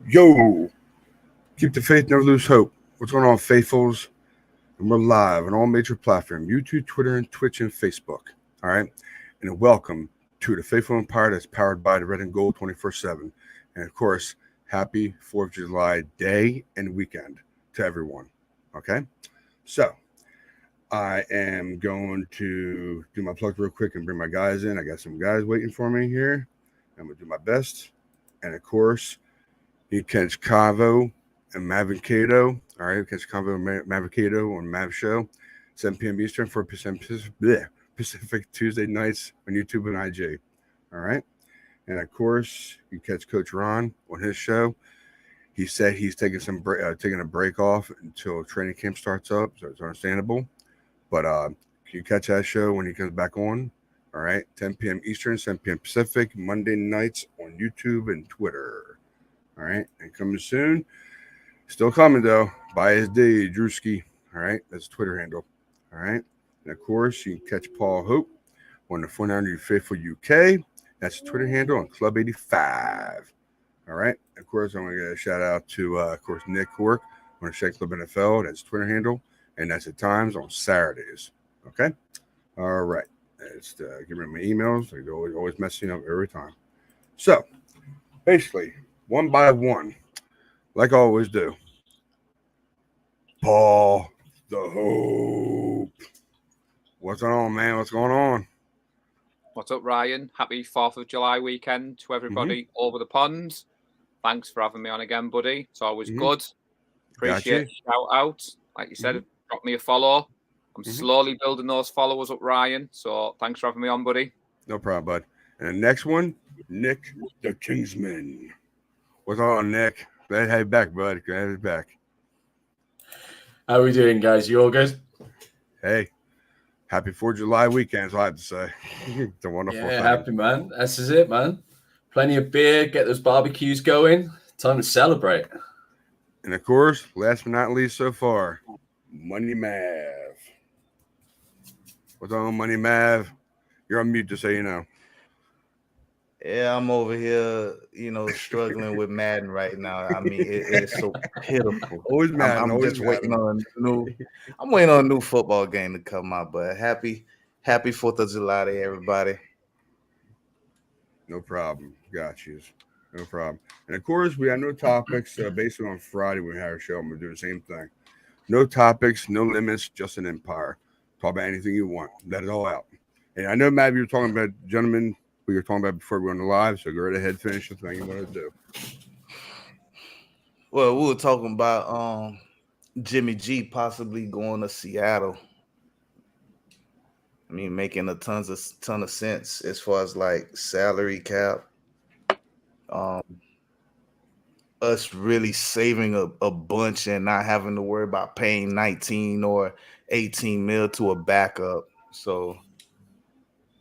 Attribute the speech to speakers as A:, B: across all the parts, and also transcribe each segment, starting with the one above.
A: Yo, keep the faith, never lose hope. What's going on, faithfuls? And we're live on all major platforms: YouTube, Twitter, and Twitch, and Facebook. All right, and welcome to the Faithful Empire that's powered by the Red and Gold 24/7. And of course, happy 4th of July day and weekend to everyone. Okay, so I am going to do my plug real quick and bring my guys in. I got some guys waiting for me here. I'm gonna do my best, and of course. You catch Cavo and Mavicado. All right, you catch Cavo and Mavicado on Mav Show, 7 p.m. Eastern, 4 p.m. Pacific Tuesday nights on YouTube and IG. All right, and of course you catch Coach Ron on his show. He said he's taking taking a break off until training camp starts up, so it's understandable. But you catch that show when he comes back on. All right, 10 p.m. Eastern, 7 p.m. Pacific, Monday nights on YouTube and Twitter. All right, and coming soon. Still coming though. By his day, Drewski. All right, that's the Twitter handle. All right, and of course you can catch Paul Hope on the 400 Faithful UK. That's the Twitter handle on Club 85. All right, of course I'm gonna get a shout out to of course Nick Cork on the Shake Club NFL. That's Twitter handle, and that's at times on Saturdays. Okay, all right. It's give me my emails. I always messing up every time. So basically. One by one, like I always do. Paul the Hope. What's on, man? What's going on?
B: What's up, Ryan? Happy 4th of July weekend to everybody over the pond. Thanks for having me on again, buddy. It's always good. Appreciate the shout out. Like you said, drop me a follow. I'm slowly building those followers up, Ryan. So thanks for having me on, buddy.
A: No problem, bud. And the next one, Nick the Kingsman. What's on, Nick? Glad to have you back, bud. Glad to have you back.
C: How are we doing, guys? You all good?
A: Hey, happy 4th of July weekend, is all I have to say. It's a wonderful thing.
C: Happy, man. This is it, man. Plenty of beer, get those barbecues going. Time to celebrate.
A: And, of course, last but not least so far, Money Mav. What's on, Money Mav? You're on mute, just so you know.
D: Yeah, I'm over here, struggling with Madden right now. I mean, it's so pitiful.
A: Always Madden.
D: I'm just waiting on a new football game to come out. But happy 4th of July to everybody.
A: No problem. Got you. No problem. And of course, we have no topics. Based on Friday when we have our show, I'm gonna do the same thing. No topics, no limits, just an empire. Talk about anything you want. Let it all out. And I know, Matt, you were talking about, gentlemen. We were talking about before we went live, so go right ahead, finish the thing you want to do.
D: Well, we were talking about Jimmy G possibly going to Seattle. I mean, making a ton of sense as far as like salary cap. Us really saving a bunch and not having to worry about paying 19 or 18 mil to a backup. So.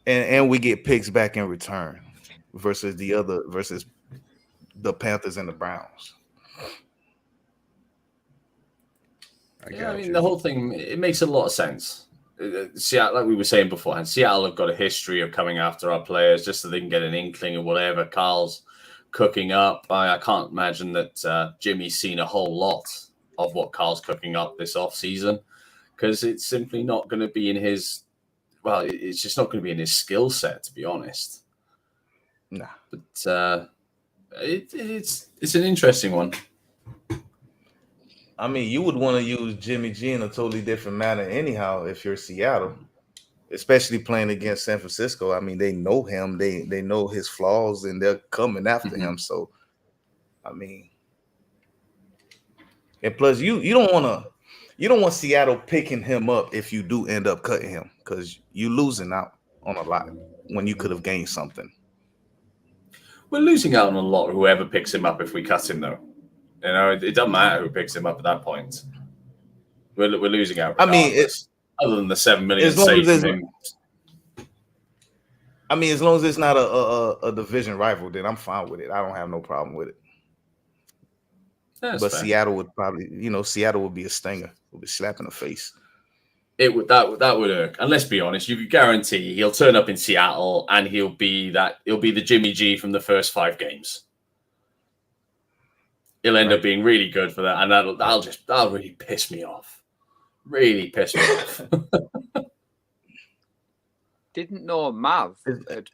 D: And we get picks back in return versus the Panthers and the Browns.
C: I mean, the whole thing, it makes a lot of sense. Seattle, like we were saying beforehand, Seattle have got a history of coming after our players just so they can get an inkling of whatever Carl's cooking up. I can't imagine that Jimmy's seen a whole lot of what Carl's cooking up this offseason because it's simply not going to be in his... Well, it's just not going to be in his skill set, to be honest.
D: Nah.
C: But it's an interesting one.
D: I mean, you would want to use Jimmy G in a totally different manner anyhow if you're Seattle, especially playing against San Francisco. I mean, they know him. They know his flaws, and they're coming after him. So, I mean, and plus, you don't want Seattle picking him up if you do end up cutting him because you're losing out on a lot when you could have gained something.
C: We're losing out on a lot whoever picks him up if we cut him, though. You know, it doesn't matter who picks him up at that point. We're losing out. Regardless. I mean, other than the $7 million saved from him.
D: I mean, as long as it's not a division rival, then I'm fine with it. I don't have no problem with it. That's but fair. Seattle would probably, Seattle would be a stinger. Would be slap in the face.
C: That would irk. And let's be honest, you could guarantee he'll turn up in Seattle and he'll be the Jimmy G from the first 5 games. he'll end up being really good for that, and that'll really piss me off. Really piss me off.
B: Didn't know Mav had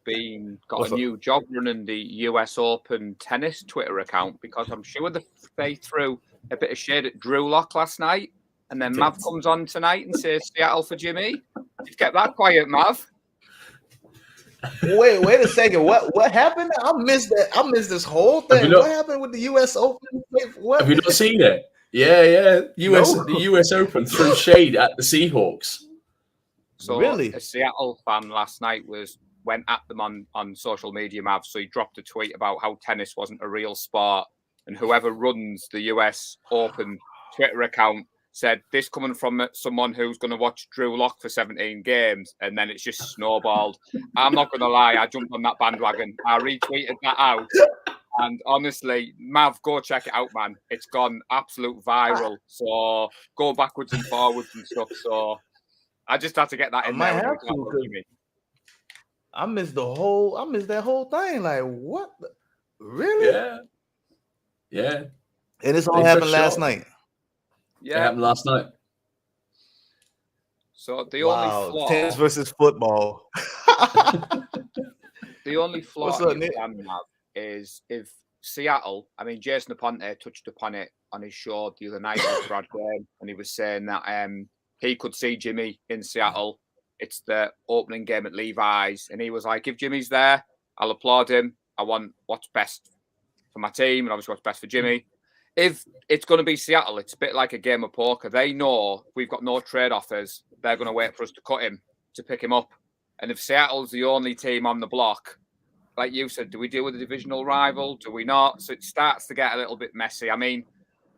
B: got a new job running the US Open tennis Twitter account, because I'm sure they threw a bit of shade at Drew Lock last night, and then Mav comes on tonight and says Seattle for Jimmy. You've kept that quiet, Mav.
D: Wait a second. What happened? I missed that. I missed this whole thing. What happened with the US Open? What?
C: Have you not seen it? Yeah. The US Open threw shade at the Seahawks.
B: So
D: really?
B: A Seattle fan last night went at them on social media, Mav. So he dropped a tweet about how tennis wasn't a real sport, and whoever runs the US Open Twitter account said this coming from someone who's going to watch Drew Lock for 17 games, and then it's just snowballed. I'm not going to lie, I jumped on that bandwagon. I retweeted that out, and honestly, Mav, go check it out, man. It's gone absolute viral. So go backwards and forwards and stuff. So I just had to get that in there.
D: I missed that whole thing. Like, what? Really?
C: Yeah.
D: And this all happened last night.
B: Yeah,
C: it happened last night.
B: So the only flaw,
D: tennis versus football.
B: The only flaw you can have is if Seattle. I mean, Jason Aponte touched upon it on his show the other night with Brad Graham, and he was saying that he could see Jimmy in Seattle. It's the opening game at Levi's, and he was like, "If Jimmy's there, I'll applaud him. I want what's best for my team, and obviously what's best for Jimmy." If it's going to be Seattle, it's a bit like a game of poker. They know we've got no trade offers. They're going to wait for us to cut him, to pick him up. And if Seattle's the only team on the block, like you said, do we deal with a divisional rival? Do we not? So it starts to get a little bit messy. I mean,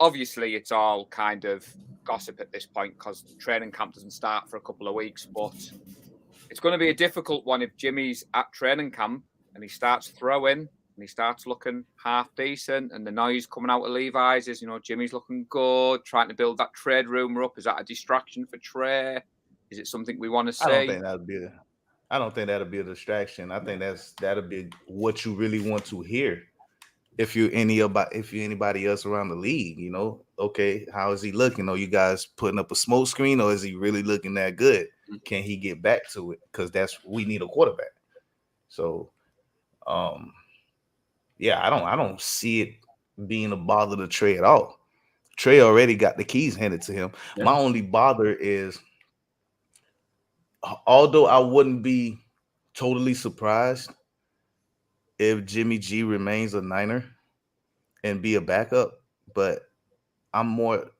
B: obviously it's all kind of gossip at this point because training camp doesn't start for a couple of weeks. But it's going to be a difficult one if Jimmy's at training camp and he starts throwing, and he starts looking half decent, and the noise coming out of Levi's is, Jimmy's looking good, trying to build that trade rumor up. Is that a distraction for Trey? Is it something we want to see?
D: I don't think that'll be a distraction. I think that'll be what you really want to hear. If you're anybody else around the league, okay, how is he looking? Are you guys putting up a smoke screen, or is he really looking that good? Can he get back to it? Because we need a quarterback. So, I don't see it being a bother to Trey at all. Trey already got the keys handed to him. Yeah. My only bother is, although I wouldn't be totally surprised if Jimmy G remains a Niner and be a backup, but I'm more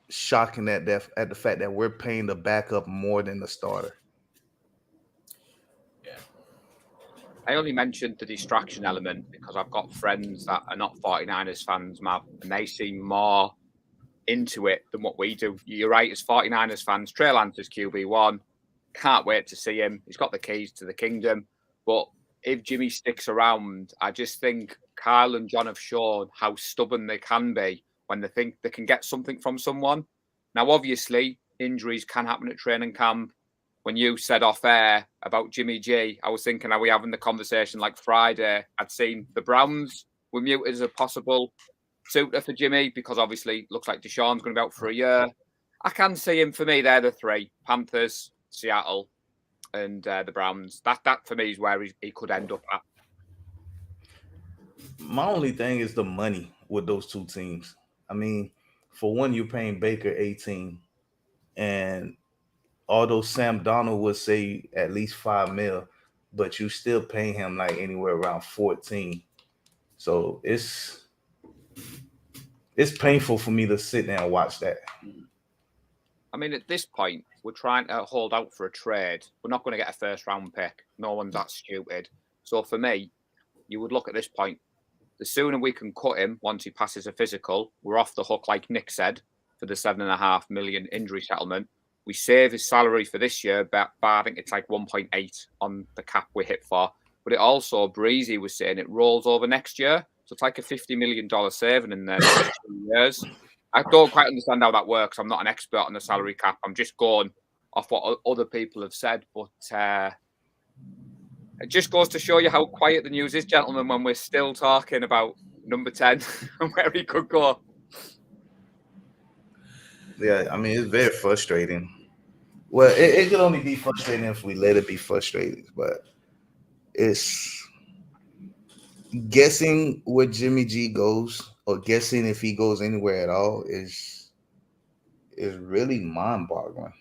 D: shocking at the fact that we're paying the backup more than the starter.
B: I only mentioned the distraction element because I've got friends that are not 49ers fans, Mav, and they seem more into it than what we do. You're right, as 49ers fans, Trey Lance is QB1. Can't wait to see him. He's got the keys to the kingdom. But if Jimmy sticks around, I just think Kyle and John have shown how stubborn they can be when they think they can get something from someone. Now, obviously, injuries can happen at training camp. When you said off air about Jimmy G, I was thinking, are we having the conversation like Friday? I'd seen the Browns were muted as a possible suitor for Jimmy because obviously looks like Deshaun's going to be out for a year. I can see him. For me, they're the three: Panthers, Seattle, and the Browns. That for me is where he could end up at.
D: My only thing is the money with those two teams. I mean, for one, you're paying Baker 18, and although Sam Darnold would say at least $5 million, but you still paying him like anywhere around 14. So it's painful for me to sit there and watch that.
B: I mean, at this point, we're trying to hold out for a trade. We're not going to get a first-round pick. No one's that stupid. So for me, you would look at this point. The sooner we can cut him once he passes a physical, we're off the hook, like Nick said, for the $7.5 million injury settlement. We save his salary for this year, but I think it's like 1.8 on the cap we hit for. But it also, Breezy was saying, it rolls over next year. So it's like a $50 million saving in the next 2 years. I don't quite understand how that works. I'm not an expert on the salary cap. I'm just going off what other people have said. But it just goes to show you how quiet the news is, gentlemen, when we're still talking about number 10 and where he could go.
D: Yeah, I mean, it's very frustrating. Well, it could only be frustrating if we let it be frustrating, but it's guessing where Jimmy G goes or guessing if he goes anywhere at all is really mind-boggling.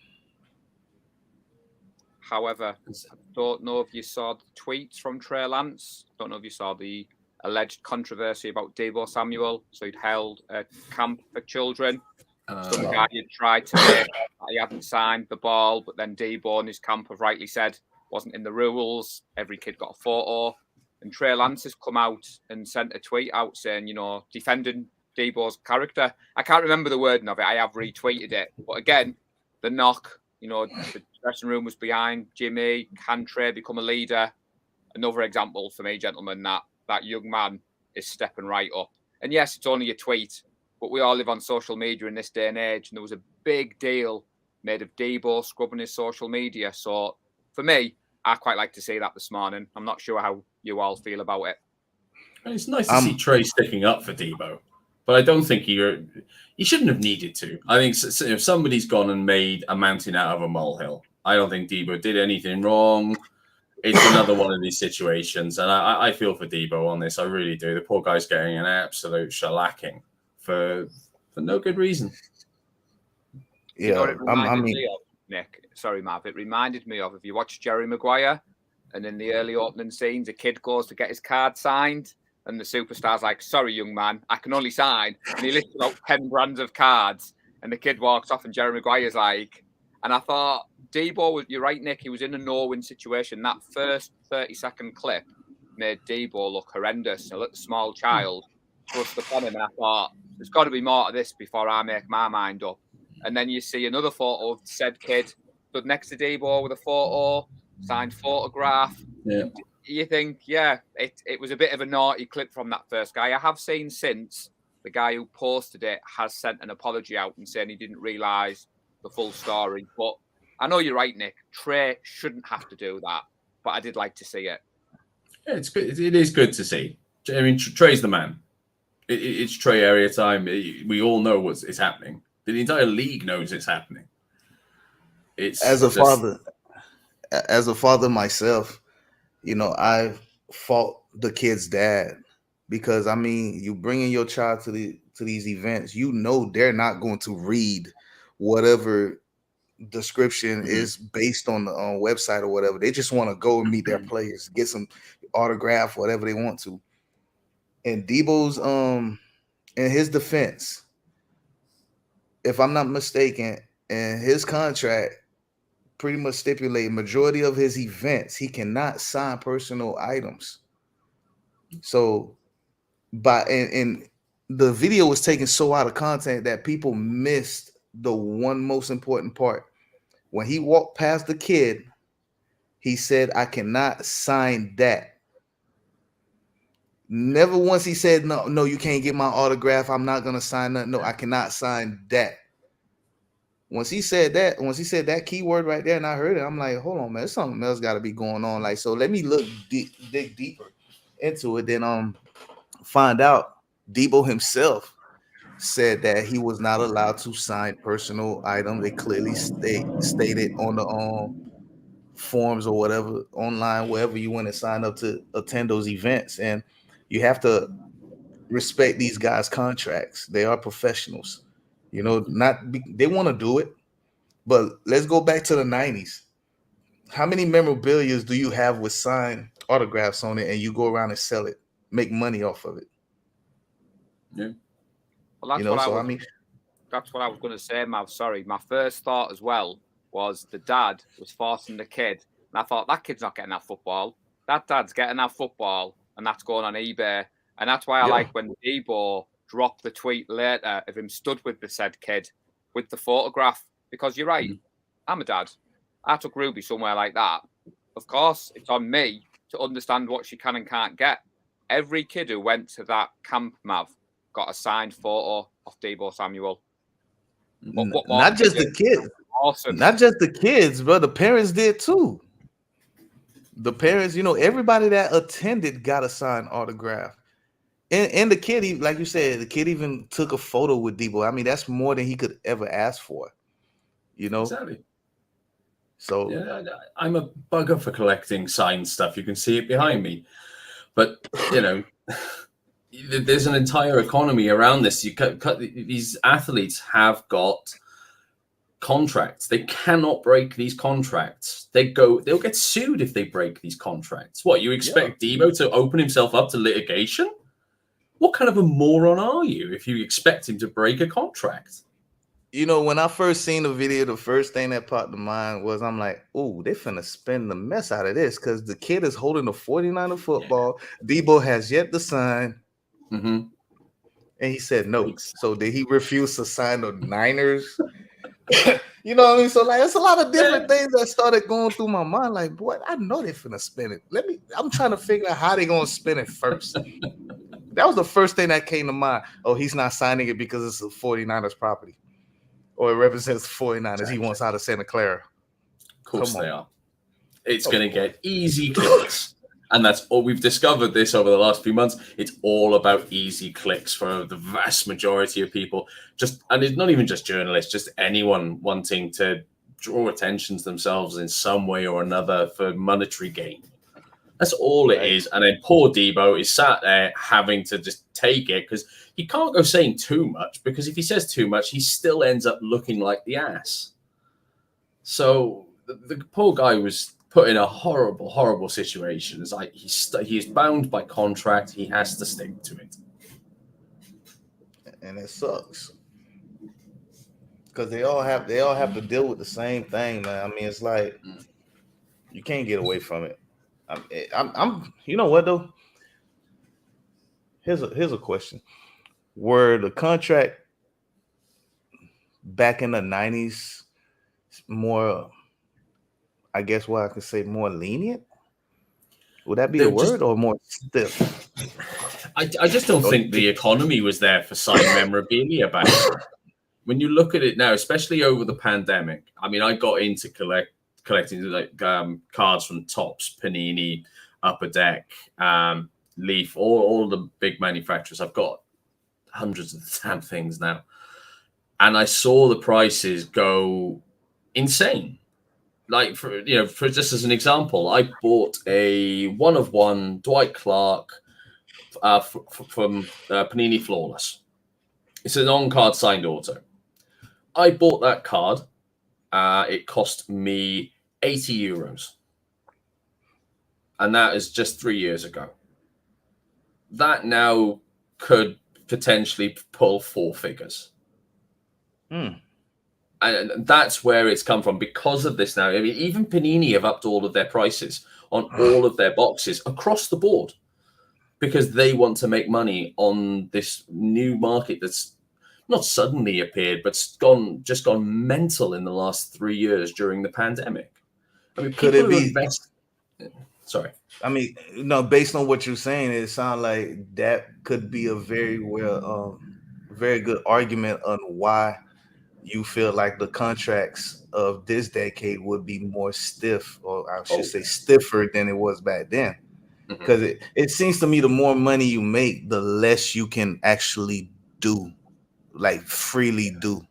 B: However, I don't know if you saw the tweets from Trey Lance. Don't know if you saw the alleged controversy about Deebo Samuel. So he'd held a camp for children. Some guy had tried to make he hadn't signed the ball, but then Deebo and his camp have rightly said wasn't in the rules. Every kid got a photo. And Trey Lance has come out and sent a tweet out saying, you know, defending Deebo's character. I can't remember the wording of it. I have retweeted it. But again, the knock, you know, the dressing room was behind Jimmy. Can Trey become a leader? Another example for me, gentlemen, that young man is stepping right up. And yes, it's only a tweet, but we all live on social media in this day and age. And there was a big deal made of Deebo scrubbing his social media. So for me, I quite like to see that this morning. I'm not sure how you all feel about it.
C: It's nice to see Trey sticking up for Deebo, but I don't think he shouldn't have needed to. I think if somebody's gone and made a mountain out of a molehill, I don't think Deebo did anything wrong. It's another one of these situations, and I feel for Deebo on this. I really do. The poor guy's getting an absolute shellacking for no good reason.
D: Yeah,
B: you know what it reminded me of, Nick? Sorry, Mav. It reminded me of, if you watch Jerry Maguire, and in the early opening scenes, a kid goes to get his card signed, and the superstar's like, "Sorry, young man, I can only sign." And he lists about 10 brands of cards, and the kid walks off, and Jerry Maguire's like, and I thought, Deebo, you're right, Nick, he was in a no-win situation. That first 30-second clip made Deebo look horrendous. A little small child thrust upon him, and I thought, there's got to be more to this before I make my mind up. And then you see another photo of said kid stood next to Deebo with a photo, signed photograph.
C: Yeah.
B: You think, yeah, it was a bit of a naughty clip from that first guy. I have seen since the guy who posted it has sent an apology out and saying he didn't realise the full story. But I know you're right, Nick. Trey shouldn't have to do that, but I did like to see it.
C: Yeah, it's good. It is good to see. I mean, Trey's the man. It's Trey area time. We all know what's happening. The entire league knows it's happening. It's
D: as a father myself, you know, I fought the kid's dad because, I mean, you bringing your child to these events, you know, they're not going to read whatever description is based on the website or whatever. They just want to go and meet their players, get some autograph, whatever they want to. And Deebo's in his defense, if I'm not mistaken, in his contract pretty much stipulate majority of his events he cannot sign personal items. So and the video was taken so out of content that people missed the one most important part. When he walked past the kid, he said, "I cannot sign that." Never once he said, no, you can't get my autograph. I'm not gonna sign that. No, I cannot sign that. Once he said that keyword right there, and I heard it, I'm like, hold on, man, there's something else got to be going on. Like, so let me dig deeper into it. Then find out Deebo himself said that he was not allowed to sign personal items. They clearly stated on the forms or whatever, online, wherever you want to sign up to attend those events. And you have to respect these guys' contracts. They are professionals. You know, they want to do it, but let's go back to the 90s. How many memorabilia do you have with signed autographs on it and you go around and sell it, make money off of it?
C: Yeah.
B: Well, that's what I was going to say, Mav. Sorry. My first thought as well was the dad was forcing the kid. And I thought, that kid's not getting that football. That dad's getting that football, and that's going on eBay. And that's why I like when Deebo dropped the tweet later of him stood with the said kid with the photograph. Because you're right, I'm a dad. I took Ruby somewhere like that. Of course, it's on me to understand what she can and can't get. Every kid who went to that camp, Mav, got a signed photo of Deebo Samuel.
D: Not just the kids. Awesome. Not just the kids, bro. The parents did too. The parents, you know, everybody that attended got a signed autograph. And the kid, like you said, the kid even took a photo with Debo. I mean, that's more than he could ever ask for, you know?
C: Exactly.
D: So
C: yeah, I'm a bugger for collecting signed stuff. You can see it behind me. But, you know, there's an entire economy around this. These athletes have got contracts. They cannot break these contracts. They'll get sued if they break these contracts. What, you expect Debo to open himself up to litigation? What kind of a moron are you if you expect him to break a contract?
D: You know, when I first seen the video, the first thing that popped to mind was I'm like, oh, they finna spin the mess out of this because the kid is holding a 49er football. Yeah. Debo has yet to sign.
C: Mm-hmm.
D: And he said no. So did he refuse to sign the Niners? You know what I mean? So like, it's a lot of different things that started going through my mind. Like, boy, I know they're finna spin it. I'm trying to figure out how they're gonna spin it first. That was the first thing that came to mind. Oh, he's not signing it because it's a 49ers property. Or it represents the 49ers. Exactly. He wants out of Santa Clara.
C: Of course they are. It's going to get easy clicks. And that's all we've discovered this over the last few months. It's all about easy clicks for the vast majority of people. And it's not even just journalists, just anyone wanting to draw attention to themselves in some way or another for monetary gain. That's all it is. And then poor Debo is sat there having to just take it because he can't go saying too much, because if he says too much, he still ends up looking like the ass. So the poor guy was put in a horrible, horrible situation. It's like he is bound by contract. He has to stick to it.
D: And it sucks. Because they all have to deal with the same thing, man. I mean, it's like you can't get away from it. I'm you know what though? Here's a question. Were the contract back in the 90s more, I guess what I could say, more lenient? Would that be the word, or more stiff?
C: I just don't think the economy was there for signed memorabilia back then. When you look at it now, especially over the pandemic, I mean, I got into collecting like cards from Topps, Panini, Upper Deck, Leaf, all the big manufacturers. I've got hundreds of the damn things now, and I saw the prices go insane. Like for just as an example, I bought a 1/1 Dwight Clark from Panini Flawless. It's an on-card signed auto. I bought that card. It cost me €80. And that is just 3 years ago. That now could potentially pull four figures. And that's where it's come from because of this now. I mean, even Panini have upped all of their prices on all of their boxes across the board because they want to make money on this new market that's not suddenly appeared, but just gone mental in the last 3 years during the pandemic. I mean,
D: could it be?
C: Sorry.
D: I mean, no. Based on what you're saying, it sounds like that could be a very good argument on why you feel like the contracts of this decade would be more stiff, or I should say stiffer than it was back then. Because it seems to me the more money you make, the less you can actually do. Like freely do,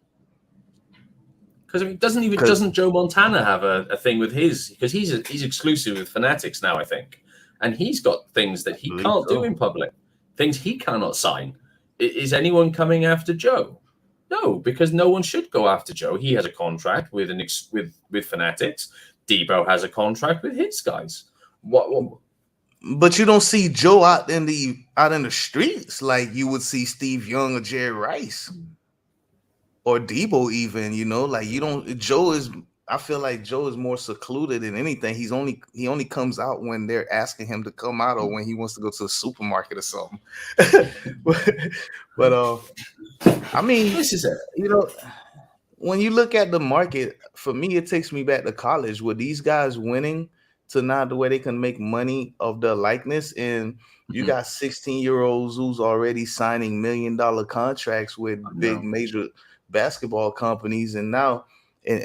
C: because doesn't Joe Montana have a thing with his, because he's exclusive with Fanatics now, I think, and he's got things that he can't do in public, things he cannot sign. Is anyone coming after Joe? No, because no one should go after Joe. He has a contract with with Fanatics. Debo has a contract with his guys. What?
D: But you don't see Joe out in the streets like you would see Steve Young or Jerry Rice or Debo even, like you don't. I feel like Joe is more secluded than anything. He only comes out when they're asking him to come out or when he wants to go to the supermarket or something. but I mean, this is when you look at the market, for me, it takes me back to college where these guys winning to now the way they can make money of their likeness. And you got 16-year-olds who's already signing $1 million contracts with big major basketball companies. And now, and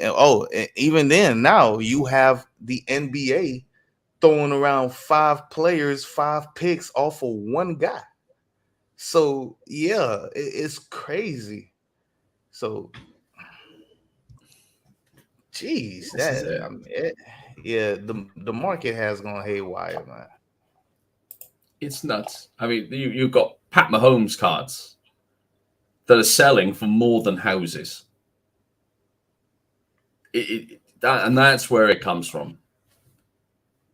D: even then, now you have the NBA throwing around 5 players, 5 picks off of one guy. So yeah, it's crazy. So, geez, yeah, the market has gone haywire, man.
C: It's nuts. I mean, you've got Pat Mahomes cards that are selling for more than houses. And that's where it comes from.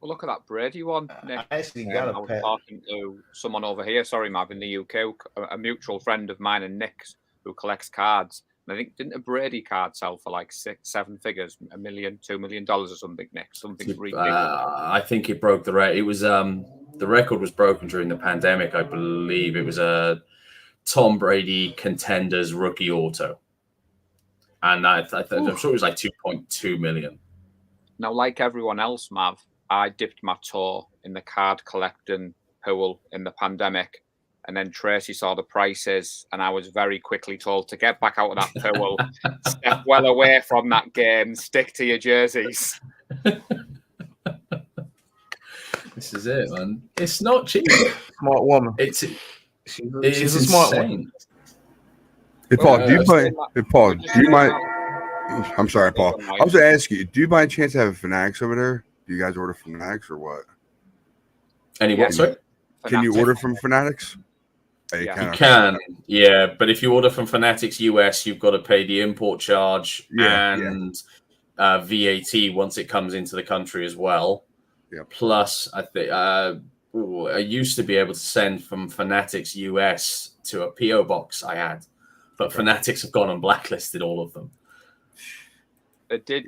B: Well, look at that Brady one, Nick.
D: I actually got
B: I was talking to someone over here, sorry, Mav, in the UK, a mutual friend of mine and Nick's, who collects cards. And I think, didn't a Brady card sell for like 6-7 figures, $1 million, $2 million or something, Nick? Something ridiculous.
C: I think it broke the record. It was the record was broken during the pandemic, I believe. It was a Tom Brady Contenders rookie auto. And I'm sure it was like 2.2 million.
B: Now, like everyone else, Mav, I dipped my toe in the card collecting pool in the pandemic. And then Tracy saw the prices, and I was very quickly told to get back out of that pool, step well away from that game, stick to your jerseys.
C: This is it, man. It's not cheap.
D: Smart woman.
C: She's a smart one.
A: Hey, Paul, do you mind? I'm sorry, Paul. I was going to ask you, do you by any chance have a Fanatics over there? Do you guys order from Fanatics or what?
C: What, sorry?
A: Can you order from Fanatics?
C: You can, yeah. But if you order from Fanatics US, you've got to pay the import charge and VAT once it comes into the country as well.
A: Yeah.
C: Plus, I think I used to be able to send from Fanatics US to a PO box I had, but Fanatics have gone and blacklisted all of them.
B: They did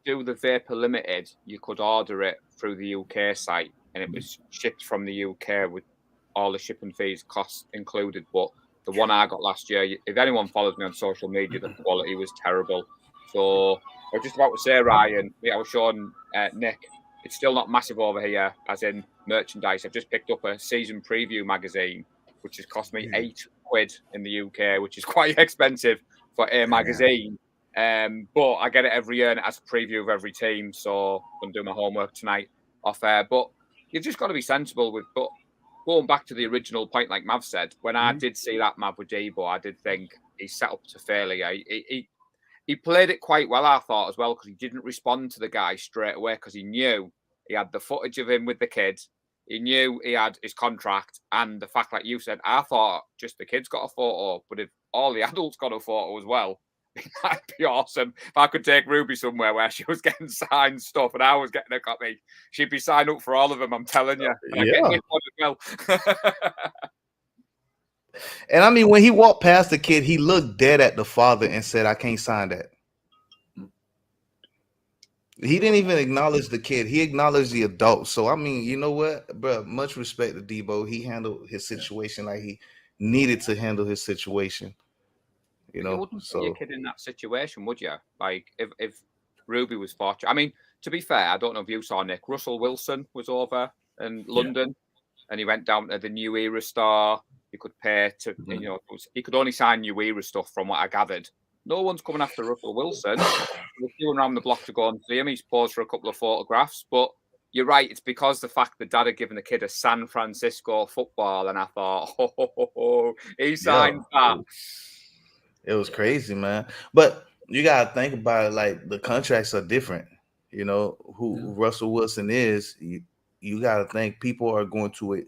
B: do the Vapor Limited. You could order it through the UK site, and it was shipped from the UK with all the shipping fees, costs included. But the one I got last year, if anyone follows me on social media, the quality was terrible. So I was just about to say, Ryan, I was showing Nick, it's still not massive over here, as in merchandise. I've just picked up a season preview magazine, which has cost me £8 in the UK, which is quite expensive for a magazine. But I get it every year, and it has a preview of every team. So I'm going to do my homework tonight off air. But you've just got to be sensible with. But going back to the original point, like Mav said, when I did see that Mav with Debo, I did think he's set up to failure. He played it quite well, I thought, as well, because he didn't respond to the guy straight away because he knew he had the footage of him with the kid. He knew he had his contract, and the fact, like you said, I thought just the kid's got a photo, but if all the adults got a photo as well, it might be awesome. If I could take Ruby somewhere where she was getting signed stuff and I was getting a copy, she'd be signed up for all of them, I'm telling you. And I get one as well.
D: And I mean, when he walked past the kid, he looked dead at the father and said, I can't sign that. He didn't even acknowledge the kid. He acknowledged the adult. So, I mean, you know what, bro? Much respect to Debo. He handled his situation like he needed to handle his situation. You know,
B: you wouldn't put your kid in that situation, would you? Like, if Ruby was fortunate. I mean, to be fair, I don't know if you saw, Nick, Russell Wilson was over in London, and he went down to the New Era store. He could pay to, he could only sign New Era stuff from what I gathered. No one's coming after Russell Wilson. We're queuing around the block to go and see him. He's posed for a couple of photographs. But you're right. It's because the fact that Dad had given the kid a San Francisco football. And I thought, he signed that.
D: It was crazy, man. But you got to think about it. Like, the contracts are different. You know, who Russell Wilson is. You got to think people are going to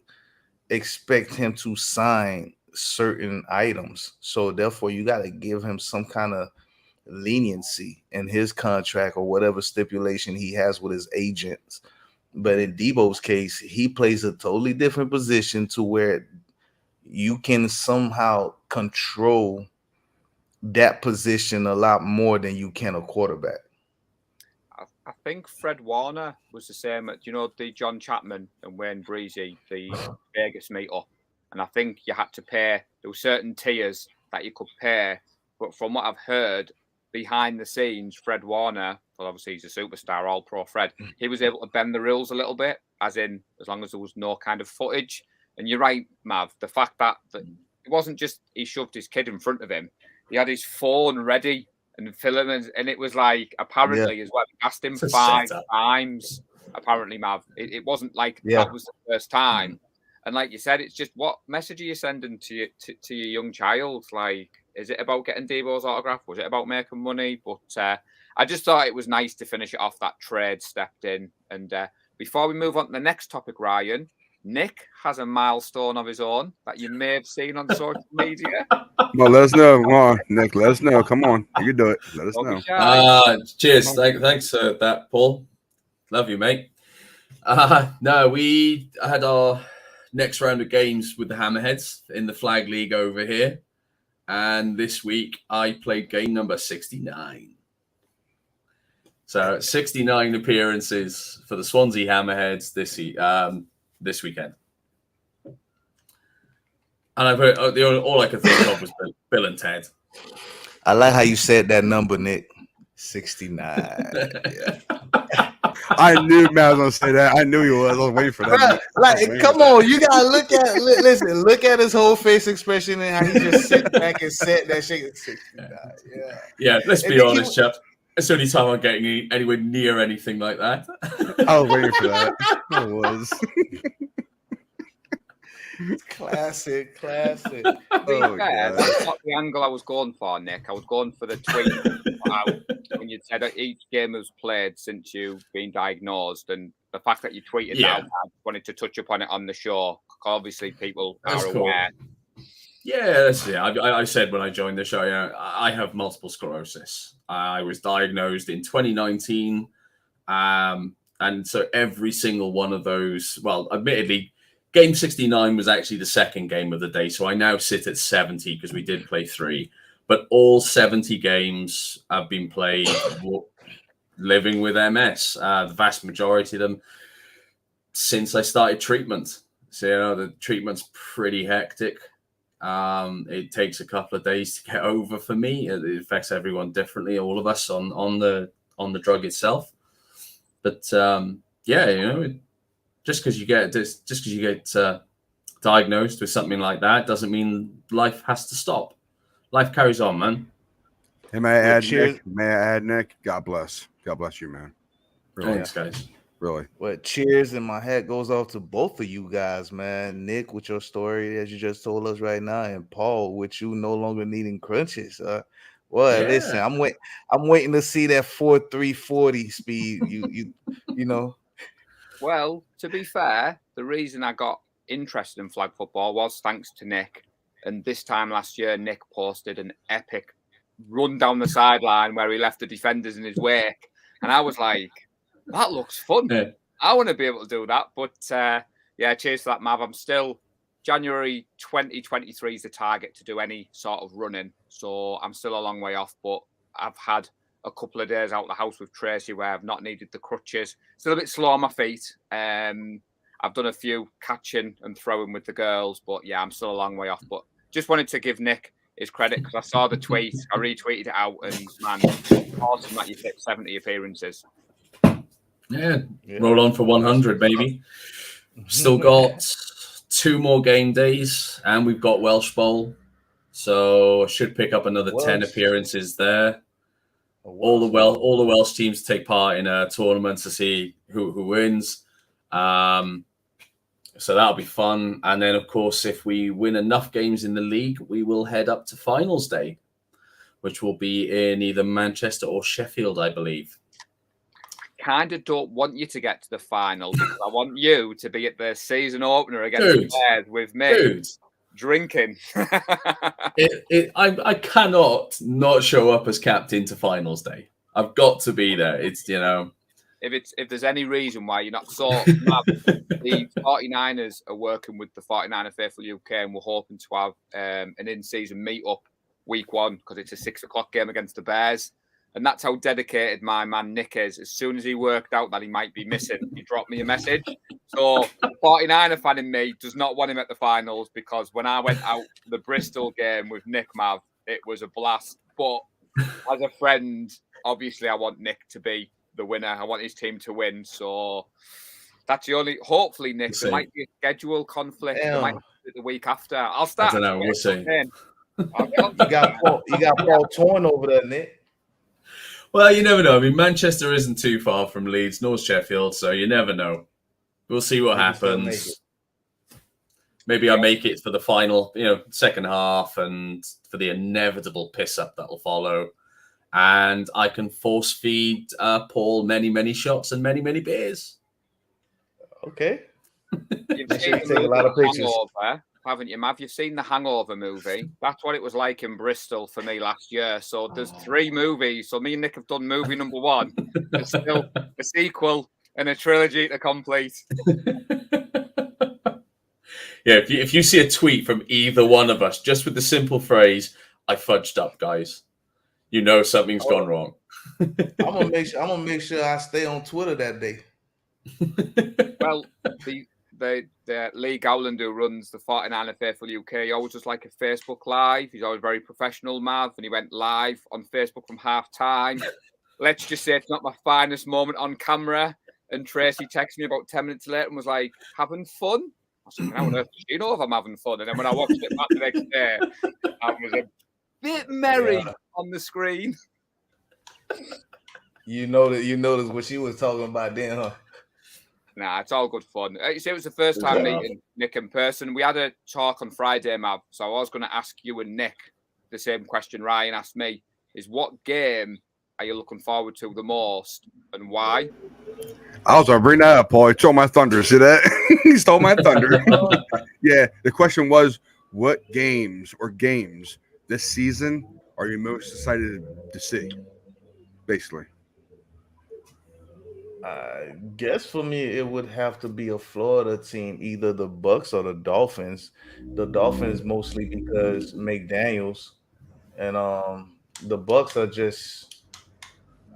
D: expect him to sign certain items, so therefore you got to give him some kind of leniency in his contract or whatever stipulation he has with his agents. But in Debo's case, he plays a totally different position to where you can somehow control that position a lot more than you can a quarterback.
B: I think Fred Warner was the same. The John Chapman and Wayne Breezy, the Vegas meetup. And I think you had to pay. There were certain tiers that you could pay. But from what I've heard, behind the scenes, Fred Warner, well, obviously he's a superstar, all-pro Fred, he was able to bend the rules a little bit, as long as there was no kind of footage. And you're right, Mav, the fact that it wasn't just he shoved his kid in front of him. He had his phone ready and filming, and it was like, apparently as well, he asked him 5 times, apparently, Mav. It wasn't like that was the first time. And like you said, it's just what message are you sending to your young child? Like, is it about getting Debo's autograph? Was it about making money? But I just thought it was nice to finish it off. That trade stepped in. And before we move on to the next topic, Ryan, Nick has a milestone of his own that you may have seen on social media.
A: Well, let us know. Come on, Nick. Let us know. Come on. You can do it. Let us know.
C: Cheers. Thanks for that, Paul. Love you, mate. No, we had our next round of games with the Hammerheads in the Flag League over here. And this week, I played game number 69. So 69 appearances for the Swansea Hammerheads this weekend. And I've heard all I could think of was Bill and Ted.
D: I like how you said that number, Nick. 69. Yeah.
A: I knew Matt was gonna say that. I knew he was. I was waiting for that.
D: Like, come on, you gotta look at his whole face expression and how he just sit back and said that shit. 69.
C: Yeah. Let's be honest, chap. It's the only time I'm getting anywhere near anything like that.
A: I was waiting for that. I was.
D: Classic.
B: That's not the angle I was going for, Nick. I was going for the tweet when you said that each game was played since you've been diagnosed, and the fact that you tweeted that, I wanted to touch upon it on the show. Obviously, people are aware.
C: Yeah, that's it. I said when I joined the show, I have multiple sclerosis. I was diagnosed in 2019, and so every single one of those, well, admittedly, Game 69 was actually the second game of the day, so I now sit at 70 because we did play 3. But all 70 games have been played living with MS. The vast majority of them since I started treatment. So, the treatment's pretty hectic. It takes a couple of days to get over for me. It affects everyone differently, all of us on the drug itself. But just because you get diagnosed with something like that doesn't mean life has to stop. Life carries on, man.
A: Hey, may I add, Nick? God bless you, man.
C: Really. Thanks, guys.
A: Really.
D: Well, cheers, and my hat goes off to both of you guys, man. Nick, with your story as you just told us right now, and Paul, with you no longer needing crunches. Listen, I'm waiting to see that 4.340 speed. You know.
B: Well, to be fair, the reason I got interested in flag football was thanks to Nick. And this time last year, Nick posted an epic run down the sideline where he left the defenders in his wake. And I was like, that looks fun. Yeah. I want to be able to do that. But cheers for that, Mav. I'm still, January 2023 is the target to do any sort of running. So I'm still a long way off, but I've had a couple of days out of the house with Tracy where I've not needed the crutches. Still a bit slow on my feet. I've done a few catching and throwing with the girls, but yeah, I'm still a long way off. But just wanted to give Nick his credit because I saw the tweet, I retweeted it out, and man, awesome that you hit 70 appearances.
C: Yeah, roll on for 100, baby. Still got 2 more game days, and we've got Welsh Bowl, so I should pick up another 10 appearances there. All the Welsh teams take part in a tournament to see who wins. So that'll be fun. And then, of course, if we win enough games in the league, we will head up to finals day, which will be in either Manchester or Sheffield, I believe.
B: Kind of don't want you to get to the final because I want you to be at the season opener against the Bears with me. Drinking.
C: I cannot not show up as captain to finals day. I've got to be there. It's,
B: if there's any reason why you're not the 49ers are working with the 49er Faithful UK, and we're hoping to have an in-season meet-up week 1 because it's a 6:00 game against the Bears. And that's how dedicated my man Nick is. As soon as he worked out that he might be missing, he dropped me a message. So 49er fan in me does not want him at the finals because when I went out to the Bristol game with Nick Mav, it was a blast. But as a friend, obviously I want Nick to be the winner. I want his team to win. So that's the only, hopefully, Nick, there might be a schedule conflict. There might be the week after. I'll start.
C: I don't know. We'll see.
D: You got Paul torn over there, Nick.
C: Well, you never know. I mean, Manchester isn't too far from Leeds, nor Sheffield, so you never know. We'll see what happens. Maybe I make it for the final, second half, and for the inevitable piss up that'll follow. And I can force feed Paul many, many shots and many, many beers.
D: Okay.
B: You've seen the movie a lot of pictures, haven't you, Mav? You've seen the Hangover movie. That's what it was like in Bristol for me last year. So there's 3 movies. So me and Nick have done movie number 1. There's still a sequel and a trilogy to complete.
C: Yeah, if you see a tweet from either one of us, just with the simple phrase, "I fudged up, guys," you know something's gone wrong.
D: I'm gonna make sure I stay on Twitter that day.
B: Well, the Lee Gowland, who runs the 49 Faithful UK, he always does like a Facebook Live. He's always very professional, Mav, and he went live on Facebook from half time. Let's just say it's not my finest moment on camera. And Tracy texted me about 10 minutes later and was like, "Having fun?" I was like, "How on earth do you know if I'm having fun?" And then when I watched it back the next day, I was a bit merry on the screen.
D: You noticed what she was talking about then, huh?
B: Nah, it's all good fun. You see, it was the first time meeting Nick in person. We had a talk on Friday, Mav. So I was going to ask you and Nick the same question Ryan asked me: is what game are you looking forward to the most and why?
A: I was going to bring that up, Paul. He stole my thunder. See that? He stole my thunder. Yeah, the question was, what games this season are you most excited to see? Basically.
D: I guess for me, it would have to be a Florida team, either the Bucks or the Dolphins. The Dolphins mostly because McDaniels, and the Bucks are just,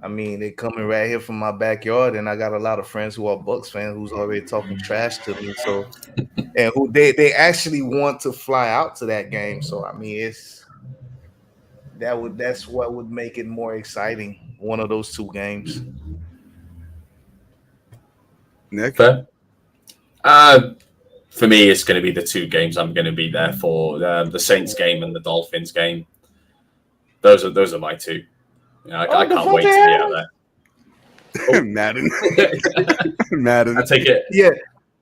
D: they coming right here from my backyard, and I got a lot of friends who are Bucks fans who's already talking trash to me. So, and who they actually want to fly out to that game. So that's what would make it more exciting. One of those 2 games.
A: Nick?
C: For me, it's going to be the 2 games I'm going to be there for: the Saints game and the Dolphins game. Those are my 2. I can't wait to be out there.
A: Oh. Madden.
C: I take it.
D: Yeah,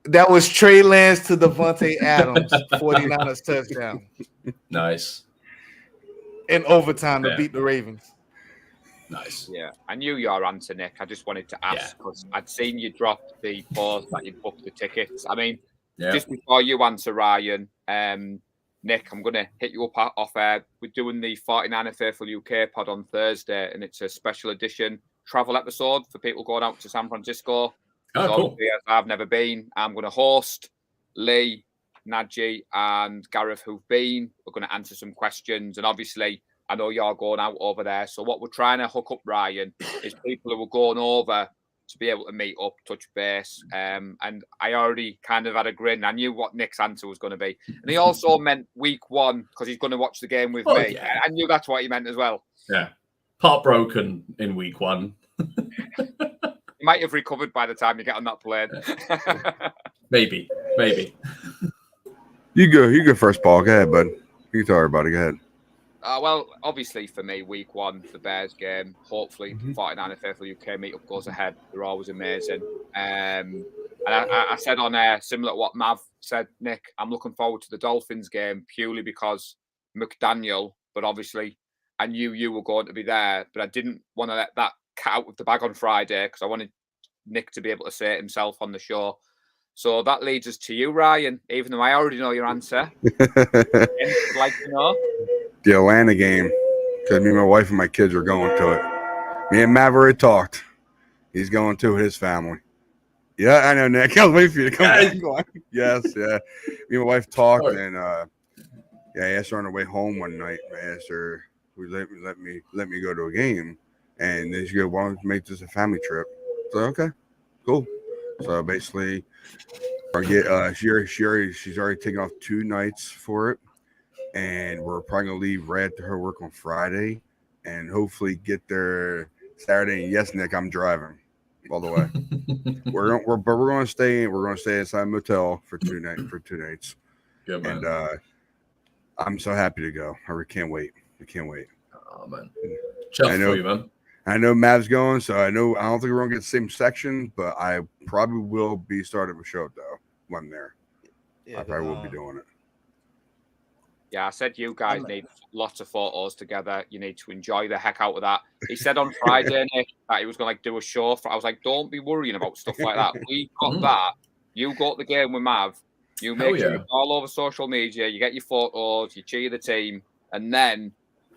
D: that was Trey Lance to Devontae Adams, 49ers touchdown.
C: Nice.
D: In overtime to beat the Ravens.
C: Nice.
B: Yeah, I knew your answer, Nick. I just wanted to ask because I'd seen you drop the pause that you'd booked the tickets. Just before you answer, Ryan, Nick, I'm going to hit you up off air. We're doing the 49 Faithful UK pod on Thursday, and it's a special edition travel episode for people going out to San Francisco.
C: Oh, cool.
B: I've never been. I'm going to host Lee, Nadji, and Gareth, who've been. We're going to answer some questions, and obviously, I know you're going out over there. So what we're trying to hook up, Ryan, is people who are going over to be able to meet up, touch base. And I already kind of had a grin. I knew what Nick's answer was going to be. And he also meant week 1 because he's going to watch the game with me. Yeah. I knew that's what he meant as well.
C: Yeah. Heartbroken in week 1.
B: You might have recovered by the time you get on that plane.
C: Maybe.
A: You go first, Paul. Go ahead, bud. You can tell everybody. Go ahead.
B: Well, obviously for me, week 1, the Bears game. Hopefully, 49 Faithful UK meetup goes ahead. They're always amazing. And I said on air, similar to what Mav said, Nick, I'm looking forward to the Dolphins game purely because McDaniel, but obviously I knew you were going to be there, but I didn't want to let that cat out of the bag on Friday because I wanted Nick to be able to say it himself on the show. So that leads us to you, Ryan, even though I already know your answer. I'd like to know.
A: The Atlanta game, because me, my wife, and my kids are going to it. Me and Mav already talked. He's going to his family. Yeah, I know, Nick. I was waiting for you to come back. Yes, yeah. Me and my wife talked, and I asked her on the way home one night. I asked her, "Would let me go to a game?" And then she goes, "Why don't you make this a family trip?" So okay, cool. So basically, she's already taken off 2 nights for it. And we're probably gonna leave right after her work on Friday, and hopefully get there Saturday. And yes, Nick, I'm driving all the way. we're gonna stay inside a motel for 2 nights.
C: Good, man.
A: And I'm so happy to go. I really can't wait.
C: Oh man, I know for you, man.
A: I know Mav's going, so I don't think we're gonna get the same section, but I probably will be starting a show though when I'm there.
D: Yeah,
A: I probably will be doing it.
B: Yeah, I said you guys need lots of photos together. You need to enjoy the heck out of that. He said on Friday, Nick, that he was going to do a show. I was like, don't be worrying about stuff like that. We got that. You go to the game with Mav. You make sure it's all over social media. You get your photos. You cheer the team, and then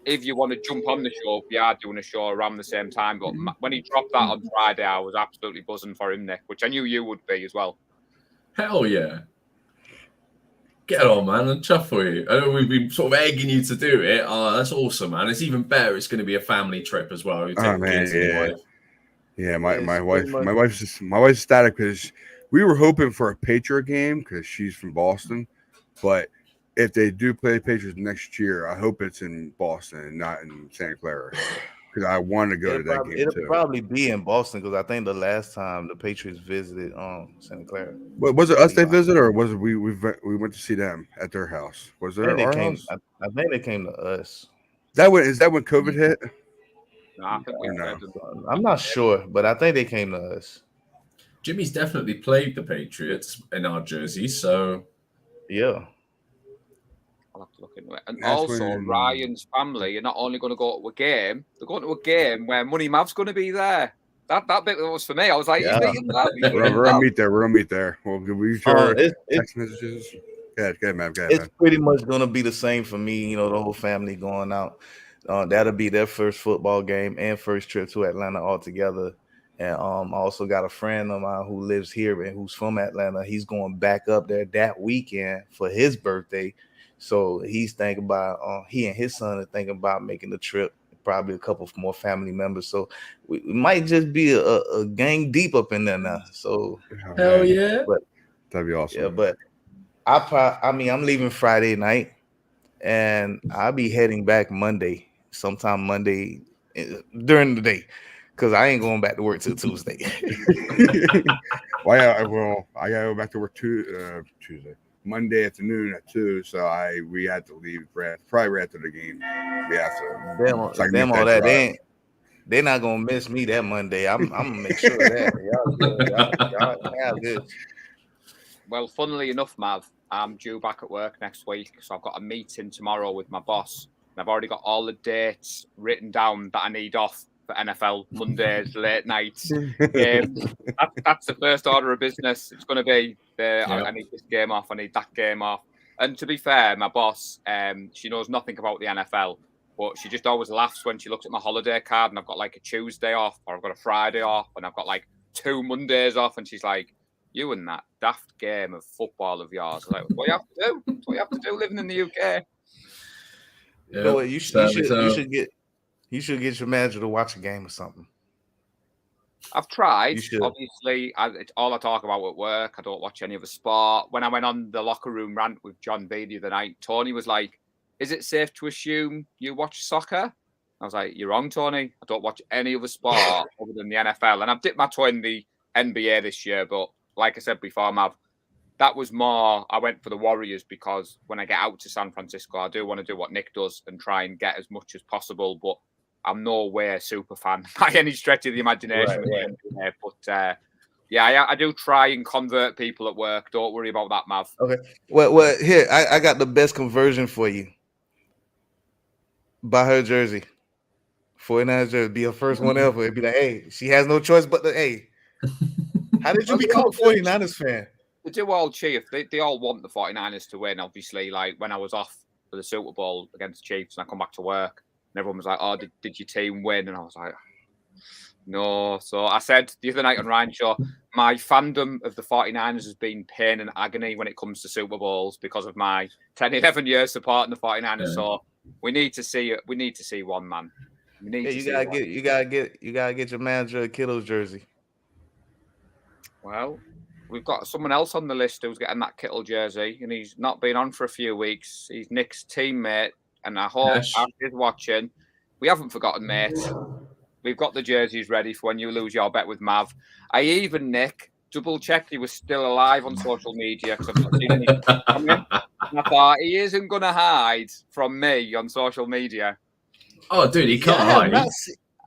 B: if you want to jump on the show, we are doing a show around the same time. But when he dropped that on Friday, I was absolutely buzzing for him, Nick, which I knew you would be as well.
E: Hell yeah. Get on, man, and chuff for you. I know we've been sort of egging you to do it. Oh, that's awesome, man. It's even better. It's going to be a family trip as well.
A: Oh, man, yeah. My wife's ecstatic because we were hoping for a Patriot game because she's from Boston. But if they do play the Patriots next year, I hope it's in Boston and not in Santa Clara. Because I want to go to that game
D: it'll probably be in Boston because I think the last time the Patriots visited Santa Clara.
A: Was it us they visited, or was it we went to see them at their house? Was it our house?
D: I think they came to us.
A: Is that when COVID hit?
B: No,
D: I'm not sure, but I think they came to us.
E: Jimmy's definitely played the Patriots in our jersey, so
D: yeah.
B: I'll have to look into it. And also, Ryan's family are not only going to go to a game, they're going to a game where Money Mav's going to be there. That bit was for me. I was like,
A: we're gonna meet there. We're gonna meet there. We'll be sure text messages. Good, man.
D: It's pretty much gonna be the same for me. You know, the whole family going out. That'll be their first football game and first trip to Atlanta all together. And I also got a friend of mine who lives here and who's from Atlanta. He's going back up there that weekend for his birthday. So he's thinking about he and his son are thinking about making the trip. Probably a couple more family members. So we might just be a gang deep up in there now. So
E: hell yeah,
D: but
A: that'd be awesome.
D: Yeah, but I'm leaving Friday night, and I'll be heading back sometime Monday during the day, because I ain't going back to work till Tuesday.
A: I gotta go back to work Tuesday. Monday afternoon at 2, so we had to leave probably after the game. We have to.
D: Them all that. They're not gonna miss me that Monday. I'm gonna make sure of that. Y'all have this.
B: Well, funnily enough, Mav, I'm due back at work next week, so I've got a meeting tomorrow with my boss, and I've already got all the dates written down that I need off for NFL Mondays, late nights. That's the first order of business. It's going to be I need this game off. I need that game off. And to be fair, my boss, she knows nothing about the NFL, but she just always laughs when she looks at my holiday card and I've got like a Tuesday off, or I've got a Friday off, and I've got like 2 Mondays off, and she's like, "You and that daft game of football of yours." I was like, what you have to do? That's what you have to do living in the UK.
D: Yeah. You know what? You should get your manager to watch a game or something.
B: I've tried. Obviously, it's all I talk about at work. I don't watch any other sport. When I went on the locker room rant with John B the other night, Tony was like, "Is it safe to assume you watch soccer?" I was like, "You're wrong, Tony. I don't watch any other sport other than the NFL. And I've dipped my toe in the NBA this year, but like I said before, Mav, that was more, I went for the Warriors because when I get out to San Francisco, I do want to do what Nick does and try and get as much as possible, but I'm nowhere super fan by any stretch of the imagination. Right. But I do try and convert people at work. Don't worry about that, Mav.
D: Okay. Well, here, I got the best conversion for you. Buy her jersey. 49ers jersey. Be her first one ever. It'd be like, hey, she has no choice but to, hey. How did you become a 49ers fan?
B: They do all cheer. They all want the 49ers to win, obviously. Like when I was off for the Super Bowl against the Chiefs and I come back to work, and everyone was like, "Oh, did your team win?" And I was like, "No." So I said the other night on Ryan's show, my fandom of the 49ers has been pain and agony when it comes to Super Bowls because of my 10, 11 years supporting the 49ers. Yeah. So we need to see it. We need to see one, man.
D: You gotta get your manager a Kittle's jersey.
B: Well, we've got someone else on the list who's getting that Kittle jersey, and he's not been on for a few weeks. He's Nick's teammate, and I hope he's watching. We haven't forgotten, mate. We've got the jerseys ready for when you lose your bet with Mav. I even, Nick, double-checked he was still alive on social media because I've not seen anything from him. And I thought, he isn't going to hide from me on social media.
E: Oh, dude, he can't hide.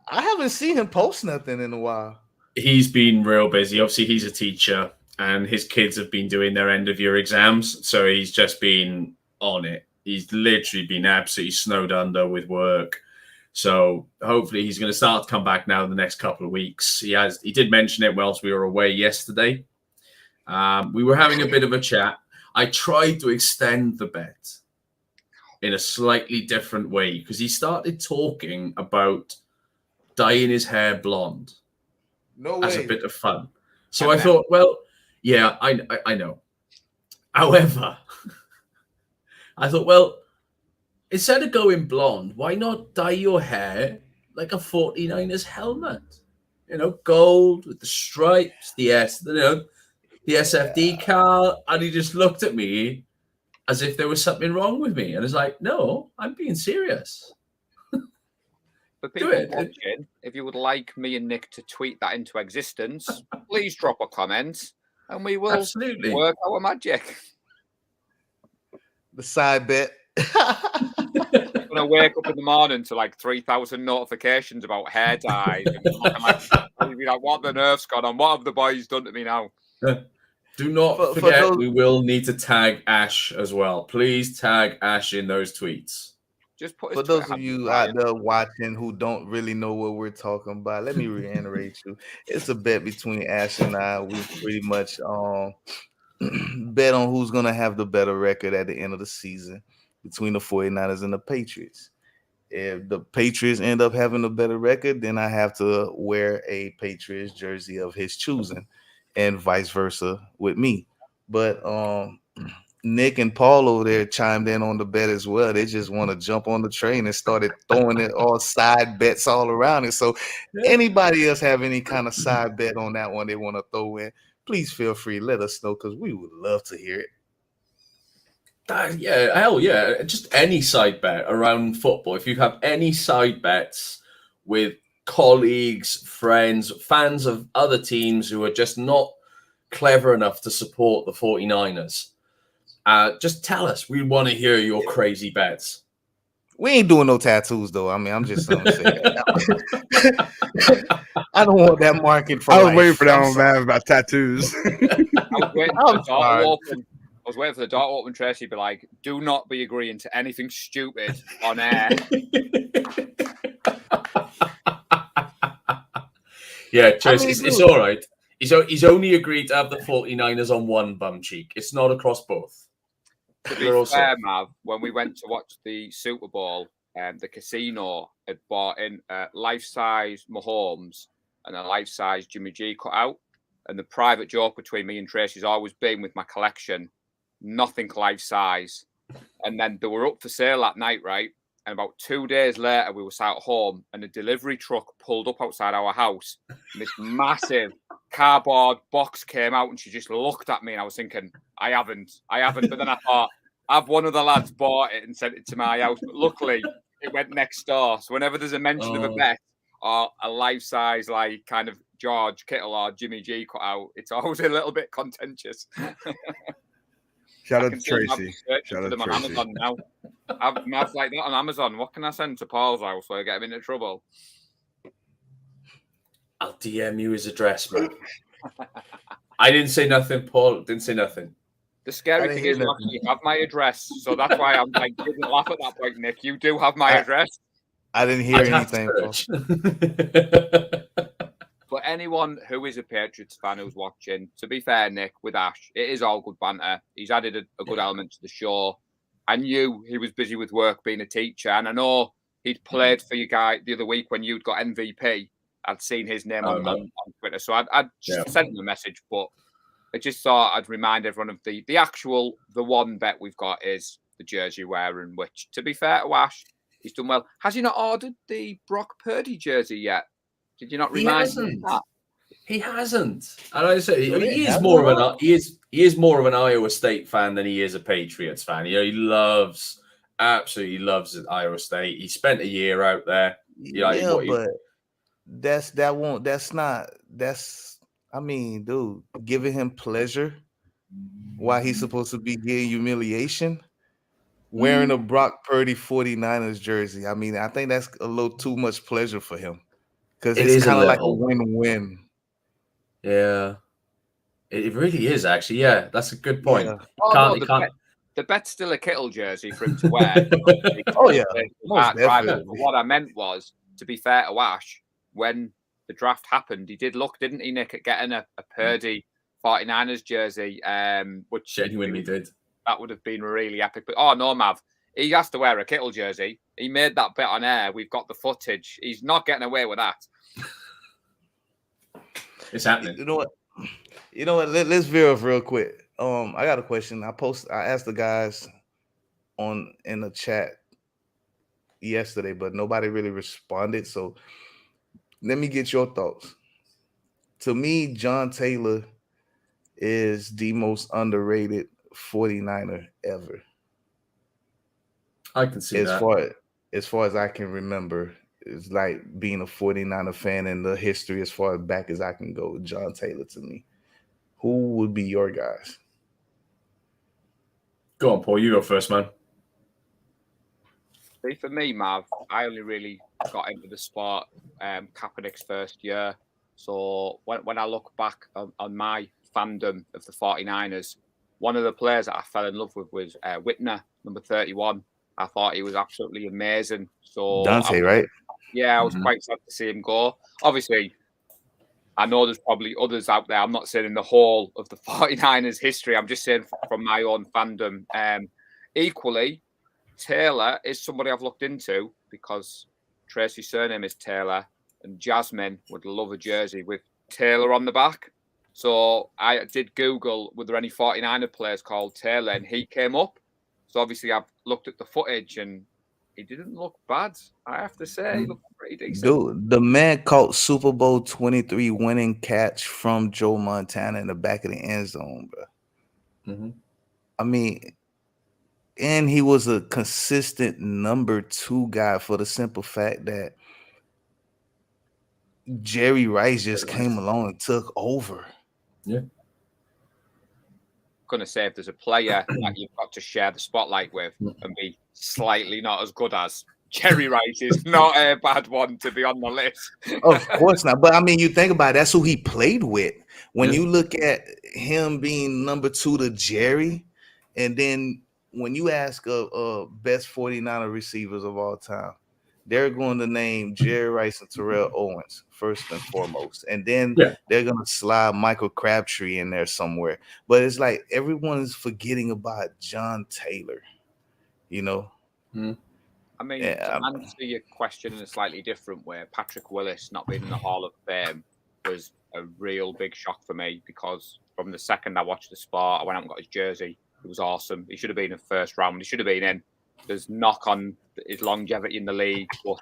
D: I haven't seen him post nothing in a while.
E: He's been real busy. Obviously, he's a teacher. and his kids have been doing their end of year exams. So he's just been on it. He's literally been absolutely snowed under with work. So hopefully he's going to start to come back now in the next couple of weeks. He did mention it whilst we were away yesterday. We were having a bit of a chat. I tried to extend the bet in a slightly different way because he started talking about dyeing his hair blonde as a bit of fun. So I thought, well, yeah, I know. However, I thought, well, instead of going blonde, why not dye your hair like a 49ers helmet? You know, gold with the stripes, the SFD car. And he just looked at me as if there was something wrong with me. And it's like, no, I'm being serious.
B: For people watching, if you would like me and Nick to tweet that into existence, please drop a comment and we will work our magic.
D: The side bet.
B: I'm gonna wake up in the morning to like 3,000 notifications about hair dye. And be like, what the nerf's gone on? What have the boys done to me now?
E: Do not forget, we will need to tag Ash as well. Please tag Ash in those tweets.
B: Just put
D: for those of you out there watching who don't really know what we're talking about, let me reiterate you. It's a bet between Ash and I. We pretty much bet on who's going to have the better record at the end of the season between the 49ers and the Patriots. If the Patriots end up having a better record, then I have to wear a Patriots jersey of his choosing and vice versa with me. But Nick and Paul over there chimed in on the bet as well. They just want to jump on the train and started throwing it all side bets all around it. So anybody else have any kind of side bet on that one they want to throw in, please feel free. Let us know because we would love to hear it.
E: Yeah, hell yeah. Just any side bet around football. If you have any side bets with colleagues, friends, fans of other teams who are just not clever enough to support the 49ers, just tell us. We want to hear your crazy bets.
D: We ain't doing no tattoos, though. I mean, I'm just saying. I don't want that market for
A: I was
D: life.
A: waiting for that one, man, about tattoos.
B: I was waiting for the door to open. Tracy be like, do not be agreeing to anything stupid on air.
E: Yeah, Tracy, it's all right. He's only agreed to have the 49ers on one bum cheek. It's not across both.
B: To be fair, Mav, when we went to watch the Super Bowl, the casino had bought in life-size Mahomes and a life-size Jimmy G cut out. And the private joke between me and Tracy's always been with my collection, nothing life-size. And then they were up for sale that night, right? And about 2 days later, we were sat at home and a delivery truck pulled up outside our house. And this massive cardboard box came out and she just looked at me and I was thinking, I haven't. But then I thought, I've one of the lads bought it and sent it to my house. But luckily, it went next door. So whenever there's a mention of a bet or a life-size, like kind of George Kittle or Jimmy G cut out, it's always a little bit contentious.
A: Shout out to Tracy.
B: Shout out to Tracy. On Amazon now. I've like that on Amazon. What can I send to Paul's house so I get him into trouble?
E: I'll DM you his address, man. I didn't say nothing, Paul. Didn't say nothing.
B: The scary thing is, you have my address, so that's why I'm like, didn't laugh at that point, Nick. You do have my address.
D: I didn't hear anything.
B: But anyone who is a Patriots fan who's watching, to be fair, Nick, with Ash, it is all good banter. He's added a good element to the show. I knew he was busy with work being a teacher, and I know he'd played for you guys the other week when you'd got MVP. I'd seen his name on Twitter, so I'd just sent him a message, but I just thought I'd remind everyone of the one bet we've got is the jersey wearing, which, to be fair to Ash, he's done well. Has he not ordered the Brock Purdy jersey yet? Did you not remind him that?
E: He hasn't. And I say he is more of an Iowa State fan than he is a Patriots fan. You know, he absolutely loves Iowa State. He spent a year out there.
D: I mean, dude, giving him pleasure while he's supposed to be getting humiliation, wearing a Brock Purdy 49ers jersey. I mean, I think that's a little too much pleasure for him because it's kind of like a win-win.
E: Yeah.
C: It really is, actually. Yeah, that's a good point.
D: Yeah.
B: The bet's still a Kittle jersey for him to wear.
D: Oh, yeah. Most definitely.
B: What I meant was, to be fair to Ash, when the draft happened, he did look, didn't he, Nick, at getting a Purdy 49ers jersey, which
C: genuinely did.
B: That would have been really epic. But oh no, Mav, he has to wear a Kittle jersey. He made that bet on air. We've got the footage. He's not getting away with that.
E: It's happening.
D: You know what? Let's veer off real quick. I got a question. I asked the guys in the chat yesterday, but nobody really responded. So let me get your thoughts. To me, John Taylor is the most underrated 49er ever.
C: I can see that.
D: As far as I can remember, it's like being a 49er fan in the history as far back as I can go. John Taylor to me. Who would be your guys?
E: Go on, Paul. You go first, man.
B: See, for me, Mav, I only really got into the sport Kaepernick's first year. So when I look back on my fandom of the 49ers, one of the players that I fell in love with was Whitner, number 31. I thought he was absolutely amazing. So
D: Dante, right?
B: Yeah, I was quite sad to see him go. Obviously, I know there's probably others out there. I'm not saying in the whole of the 49ers history. I'm just saying from my own fandom. Equally, Taylor is somebody I've looked into because Tracy's surname is Taylor, and Jasmine would love a jersey with Taylor on the back. So I did Google, were there any 49er players called Taylor, and he came up. So obviously I've looked at the footage and he didn't look bad. I have to say, he looked pretty decent.
D: Dude, the man caught Super Bowl 23 winning catch from Joe Montana in the back of the end zone, bro.
C: Mm-hmm.
D: I mean, and he was a consistent number 2 guy for the simple fact that Jerry Rice just came along and took over.
C: Yeah.
B: Going to say, if there's a player that you've got to share the spotlight with and be slightly not as good as, Jerry Rice is not a bad one to be on the list.
D: Of course not. But I mean, you think about it, that's who he played with. When you look at him being number 2 to Jerry, and then when you ask best 49er receivers of all time, they're going to name Jerry Rice and Terrell Owens first and foremost. And then they're going to slide Michael Crabtree in there somewhere. But it's like everyone's forgetting about John Taylor, you know?
B: I mean, to answer your question in a slightly different way, Patrick Willis not being in the Hall of Fame was a real big shock for me because from the second I watched the sport, I went out and got his jersey. It was awesome. He should have been in first round. He should have been in. There's knock on his longevity in the league. But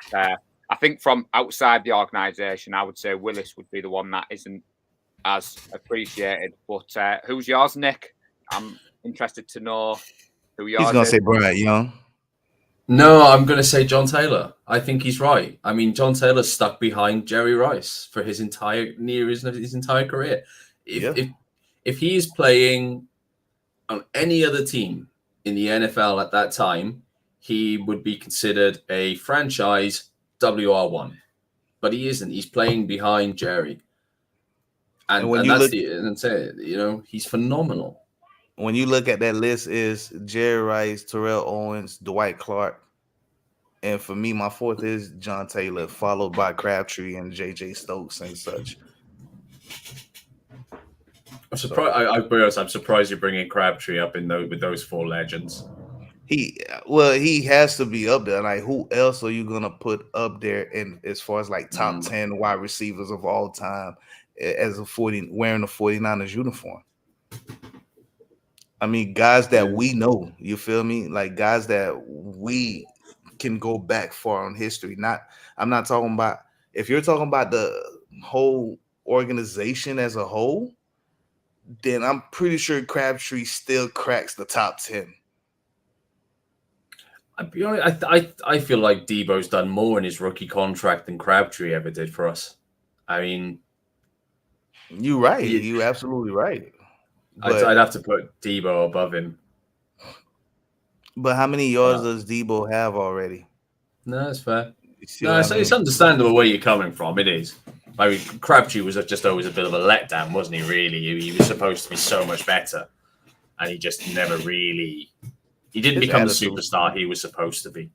B: I think from outside the organisation, I would say Willis would be the one that isn't as appreciated. But who's yours, Nick? I'm interested to know who yours is.
D: He's going to say Bryant Young.
C: No, I'm going to say John Taylor. I think he's right. I mean, John Taylor stuck behind Jerry Rice for his entire career. If he is playing on any other team in the NFL at that time, he would be considered a franchise WR1. But he isn't. He's playing behind Jerry. And that's he's phenomenal.
D: When you look at that list, is Jerry Rice, Terrell Owens, Dwight Clark. And for me, my 4th is John Taylor, followed by Crabtree and J.J. Stokes and such.
C: I'm surprised. I'm surprised you're bringing Crabtree up with those 4 legends.
D: He has to be up there. Like, who else are you gonna put up there in as far as like top 10 wide receivers of all time as wearing the 49ers uniform? I mean, guys that we know, you feel me? Like guys that we can go back far in history. I'm not talking about, if you're talking about the whole organization as a whole, then I'm pretty sure Crabtree still cracks the top 10.
C: I'll be honest, I feel like Debo's done more in his rookie contract than Crabtree ever did for us. I mean,
D: you're right. You're absolutely right.
C: I'd have to put Debo above him.
D: But how many yards does Debo have already?
C: No, that's fair. It's understandable where you're coming from. It is. I mean, Crabtree was just always a bit of a letdown, wasn't he? Really, he was supposed to be so much better, and he just never really. He didn't become the superstar he was supposed to be.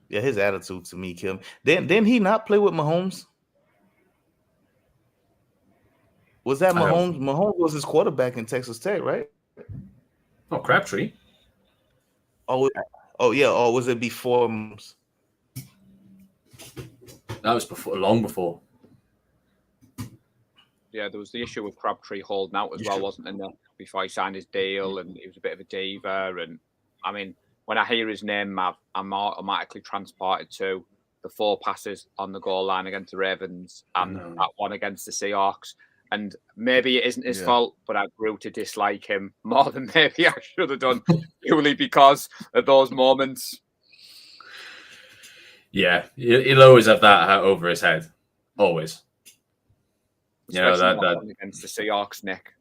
D: Yeah, his attitude to me killed him. Didn't he not play with Mahomes? Was that Mahomes? Mahomes was his quarterback in Texas Tech, right?
C: Oh, Crabtree.
D: Oh yeah. Or was it before Mahomes?
C: That was long before.
B: Yeah, there was the issue with Crabtree holding out as well, wasn't there? Before he signed his deal, and he was a bit of a diva. And I mean, when I hear his name, Mav, I'm automatically transported to the 4 passes on the goal line against the Ravens and that one against the Seahawks. And maybe it isn't his fault, but I grew to dislike him more than maybe I should have done, purely because of those moments.
C: Yeah, he'll always have that over his head, always.
B: Especially that against the Seahawks, Nick.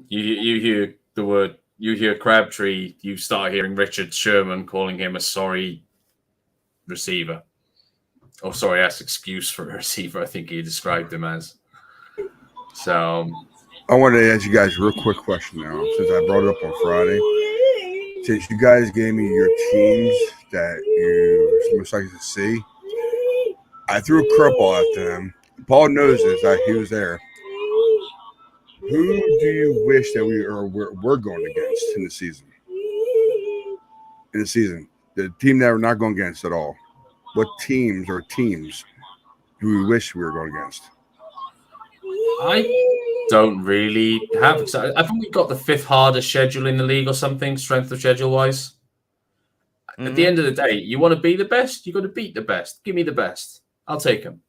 C: You hear the word, you hear Crabtree, you start hearing Richard Sherman calling him a sorry receiver. Oh, sorry, that's excuse for a receiver. I think he described him as. So,
A: I wanted to ask you guys a real quick question now, since I brought it up on Friday. Since you guys gave me your teams that you most likely to see, I threw a curveball at them. Paul knows this, that he was there. Who do you wish that we're going against in the season? The team that we're not going against at all. What teams do we wish we were going against?
C: I don't really have. I think we've got the 5th hardest schedule in the league or something, strength of schedule wise. Mm-hmm. At the end of the day, you want to be the best, you got to beat the best. Give me the best. I'll take them.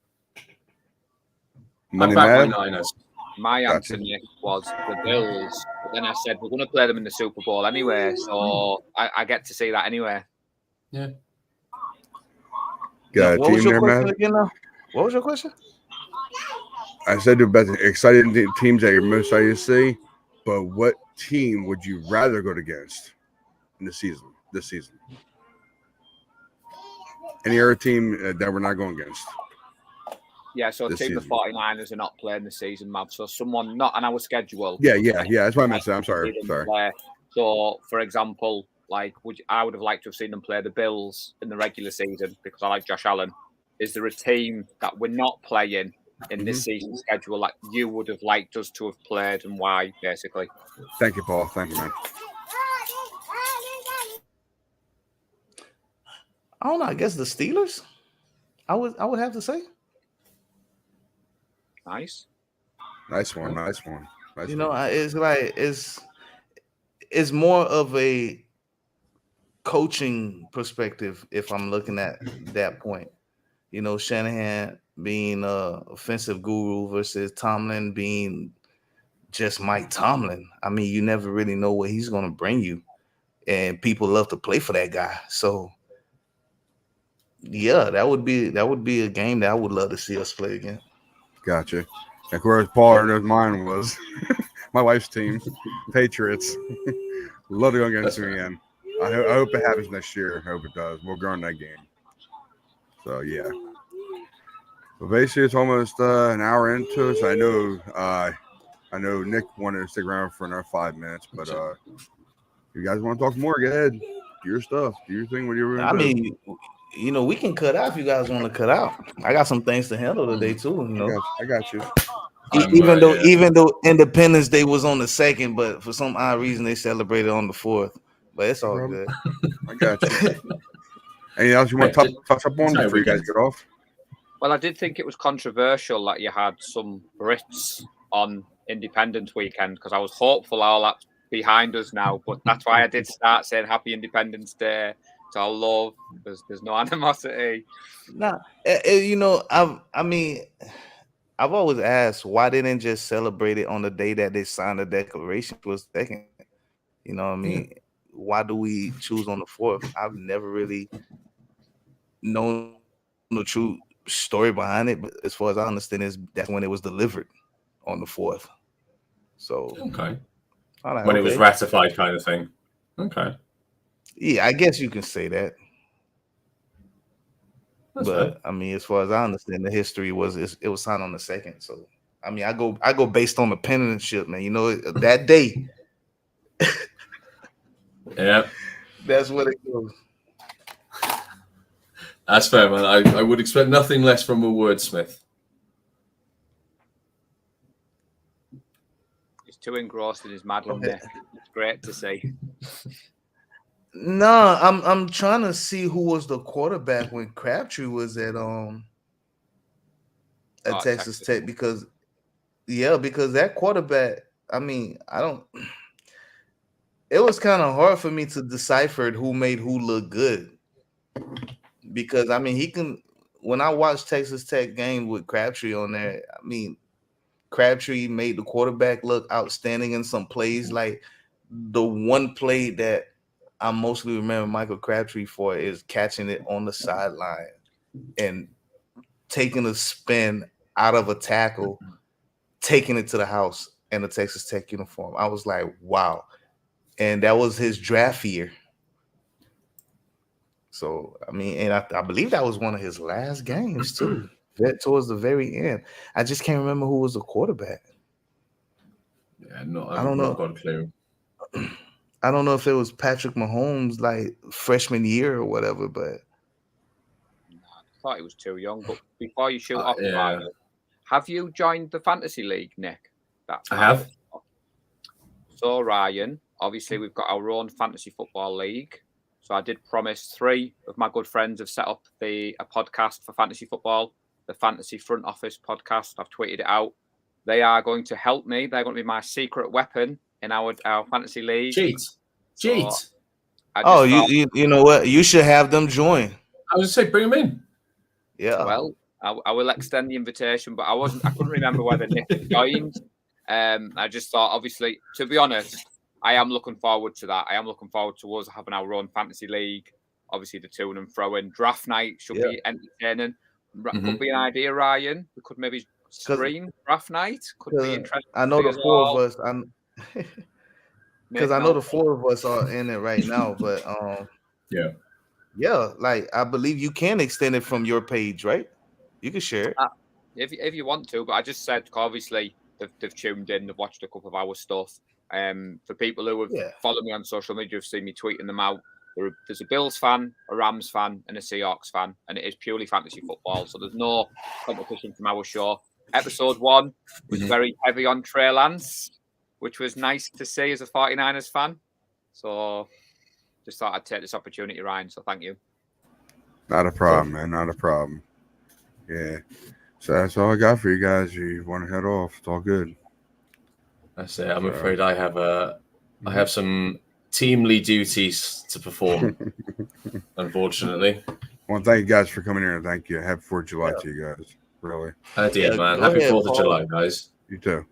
A: My
B: Niners. My answer, Nick, was the Bills. But then I said, we're going to play them in the Super Bowl anyway, so I get to see that anyway.
C: Yeah.
D: What was your question again now? What was your question?
A: I said the best exciting teams that you're most excited to see, but what team would you rather go against in this season? Any other team that we're not going against?
B: Yeah, so the 49ers are not playing this season, Mav. So someone not on our schedule.
A: Yeah. That's what I meant to say. I'm sorry.
B: So, for example, I would have liked to have seen them play the Bills in the regular season because I like Josh Allen. Is there a team that we're not playing in this season schedule that you would have liked us to have played, and why, basically?
A: Thank you, Paul. Thank you, man.
D: I don't know. I guess the Steelers. I would have to say.
B: Nice one.
D: It's more of a coaching perspective if I'm looking at that point. Shanahan being a offensive guru versus Tomlin being just Mike Tomlin. I mean, you never really know what he's going to bring you, and people love to play for that guy. So, yeah, that would be a game that I would love to see us play again.
A: Gotcha. Of course, Paul knows mine was my wife's team, Patriots. Love to go against them again. I hope it happens next year. I hope it does. We'll go in that game. So, yeah. But basically, it's almost an hour into it. So I know Nick wanted to stick around for another 5 minutes, but if you guys want to talk more, go ahead. Do your stuff. Do your thing. Whatever.
D: I mean, we can cut out if you guys want to cut out. I got some things to handle today too.
A: I got you.
D: Even though Independence Day was on the 2nd, but for some odd reason they celebrated on the 4th. But it's all good.
A: I got you. Anything else you want to touch up on before you guys get off?
B: Well, I did think it was controversial that you had some Brits on Independence Weekend because I was hopeful all that's behind us now. But that's why I did start saying Happy Independence Day. It's all love. There's no animosity.
D: Nah, I've always asked why they didn't just celebrate it on the day that they signed the Declaration was 2nd. You know what I mean? Why do we choose on the 4th? I've never really known the true story behind it, but as far as I understand, that's when it was delivered on the 4th. So
C: when it was ratified, kind of thing. Okay.
D: Yeah, I guess you can say that. But I mean, as far as I understand, the history was it was signed on the 2nd. So I mean, I go based on the penmanship, man. You know, that day.
E: Yeah,
D: that's what it goes.
E: That's fair, man. I would expect nothing less from a wordsmith.
B: He's too engrossed in his Madeline neck. It's great to see.
D: No, I'm trying to see who was the quarterback when Crabtree was at Texas Tech, because that quarterback, I mean, it was kind of hard for me to decipher who made who look good, because I mean, when I watched Texas Tech game with Crabtree on there, I mean, Crabtree made the quarterback look outstanding in some plays. Like the one play that I mostly remember Michael Crabtree for is catching it on the sideline and taking a spin out of a tackle, taking it to the house in a Texas Tech uniform. I was like, wow. And that was his draft year. So, I mean, and I believe that was one of his last games too, towards the very end. I just can't remember who was the quarterback.
E: Yeah, I don't know. Got a clue.
D: I don't know if it was Patrick Mahomes, like freshman year or whatever, but
B: I thought he was too young. But before you shoot off, Ryan, have you joined the fantasy league, Nick?
E: I have.
B: So, Ryan, obviously we've got our own fantasy football league. So I did promise 3 of my good friends have set up a podcast for fantasy football, the Fantasy Front Office podcast. I've tweeted it out. They are going to help me. They're going to be my secret weapon in our fantasy league.
E: Cheat.
D: You know what? You should have them join.
E: I was going to say, bring them in.
D: Yeah.
B: Well, I will extend the invitation, but I couldn't remember whether Nick joined. I just thought, obviously, to be honest, I am looking forward to that. I am looking forward to us having our own fantasy league. Obviously, the to and fro in draft night should be entertaining. Could be an idea, Ryan. We could maybe stream draft night. Could be interesting.
D: I know the 4 of us. Because I know the 4 of us are in it right now, but like I believe you can extend it from your page, right? You can share it
B: if you want to. But I just said, obviously they've tuned in, they've watched a couple of our stuff. For people who have followed me on social media, have seen me tweeting them out. There's a Bills fan, a Rams fan, and a Seahawks fan, and it is purely fantasy football. So there's no competition from our show. Episode 1 was very heavy on Trey Lance, which was nice to see as a 49ers fan. So just thought I'd take this opportunity, Ryan. So thank you.
A: Not a problem, man. Not a problem. Yeah. So that's all I got for you guys. You want to head off? It's all good.
E: That's it. I'm afraid I have some teamly duties to perform, unfortunately.
A: Well, thank you guys for coming here, and thank you. Happy 4th of July to you guys. Really.
E: Man. Happy 4th of July, guys.
A: You too.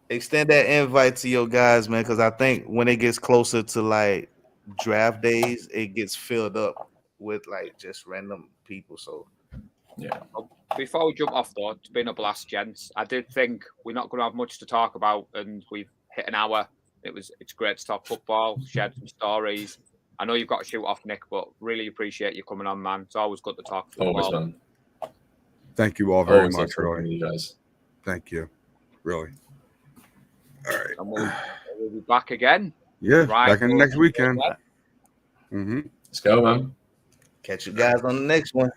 D: Extend that invite to your guys, man, because I think when it gets closer to like draft days, it gets filled up with like just random people. So
E: yeah.
B: Before we jump off, though, it's been a blast, gents. I did think we're not going to have much to talk about, and we've hit an hour. It's great to talk football, shared some stories. I know you've got to shoot off, Nick, but really appreciate you coming on, man. It's always good to talk football.
E: Always, man.
A: Thank you all very much,
E: really. You guys.
A: Thank you. Really. All right.
B: And we'll be back again.
A: Yeah, back in the next weekend.
E: Let's go, man.
D: Catch you guys on the next one.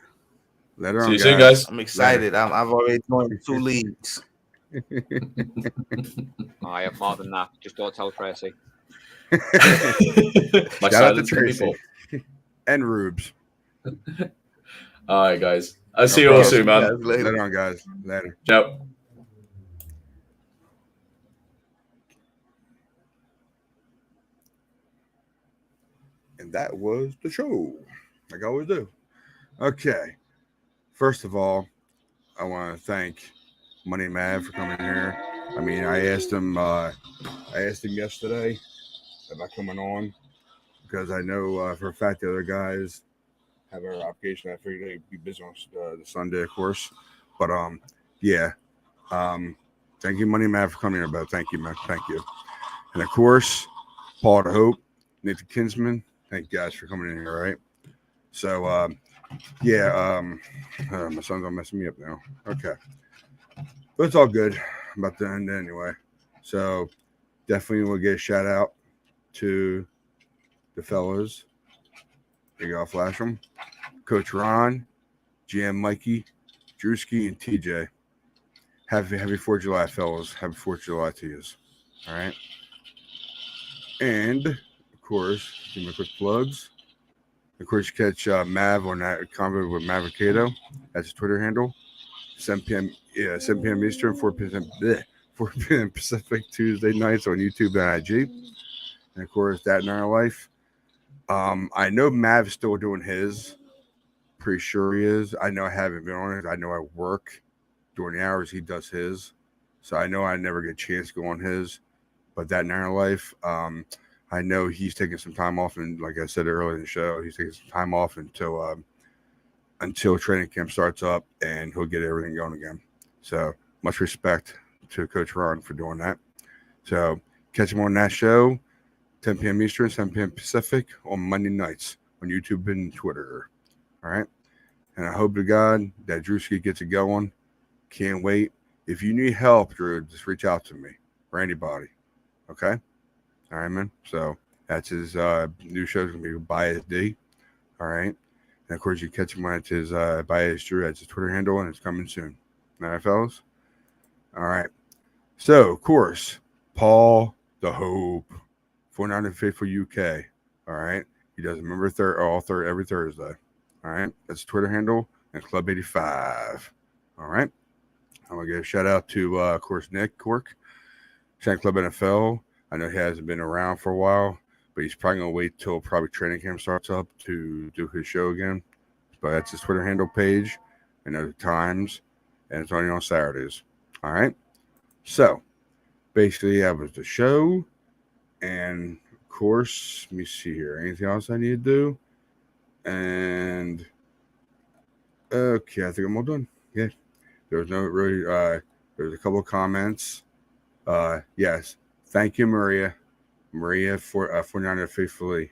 A: Later on,
E: See you soon, guys.
D: I'm excited. I've already joined 2 leagues.
B: I have more than that. Just don't tell Tracy.
E: My
A: Shout out to
E: silence
A: Tracy
E: people.
A: and Rubes.
E: All right, guys. I'll see you all soon, man.
A: Later on, guys. Later.
E: Ciao.
A: And that was the show, like I always do. Okay. First of all, I want to thank Money Mav for coming here. I mean, I asked him yesterday about coming on because I know for a fact the other guys have an obligation. I figured they'd be busy on the Sunday, of course. But thank you, Money Mav, for coming here. But thank you, man. Thank you. And of course, Paul the Hope, Nick the Kinsman. Thank you guys for coming in here. All right. So Yeah, my son's gonna mess me up now. Okay, but it's all good. I'm about to end anyway, so definitely will get a shout out to the fellas. Big I'll flash them. Coach Ron, GM Mikey, Drewski, and TJ. Happy 4th of July, fellas. Happy 4th of July to you. All right. And, of course, give me quick plugs. Of course, you catch Mav on that convo with Mavericato. That's his Twitter handle. 7 p.m. Yeah, 7 p.m. Eastern, 4 p.m. 4 p.m. Pacific Tuesday nights on YouTube and IG. And, of course, That in Our Life. I know Mav's still doing his. Pretty sure he is. I know I haven't been on it. I know I work during the hours he does his. So I know I never get a chance to go on his. But That in Our Life, I know he's taking some time off. And like I said earlier in the show, he's taking some time off until training camp starts up and he'll get everything going again. So much respect to Coach Ron for doing that. So catch him on that show, 10 p.m. Eastern, 7 p.m. Pacific on Monday nights on YouTube and Twitter. All right. And I hope to God that Drewski gets it going. Can't wait. If you need help, Drew, just reach out to me or anybody. Okay. All right, man. So that's his new show's going to be Bias D. All right. And of course, you catch him at his Bias Drew. That's his Twitter handle, and it's coming soon. All right, fellas. All right. So, of course, Paul the Hope, 49 Faithful UK. All right. He does remember every Thursday. All right. That's his Twitter handle and Club 85. All right. I'm going to give a shout out to, of course, Nick Cork, Shank Club NFL. I know he hasn't been around for a while, but he's probably going to wait till probably training camp starts up to do his show again. But that's his Twitter handle page and other times, and it's only on Saturdays. All right. So basically, that was the show. And of course, let me see here. Anything else I need to do? And okay, I think I'm all done. Yeah. There was no really, there's a couple of comments. Yes. Thank you, Maria. Maria for 49 Faithfully.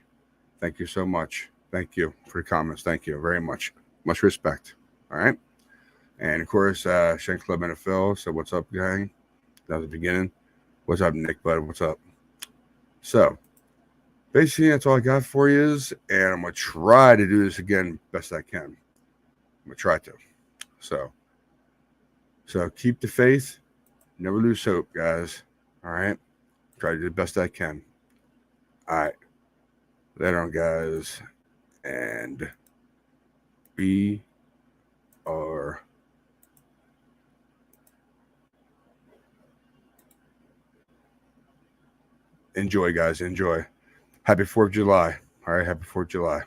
A: Thank you so much. Thank you for the comments. Thank you very much. Much respect. All right. And of course, Shank Club NFL. So what's up, gang? That was the beginning. What's up, Nick Bud? What's up? So basically, that's all I got for you. And I'm going to try to do this again best I can. I'm going to try to. So keep the faith. Never lose hope, guys. All right. Try to do the best I can. All right. Later on, guys. And we are enjoy, guys. Enjoy. Happy 4th of July. All right. Happy 4th of July.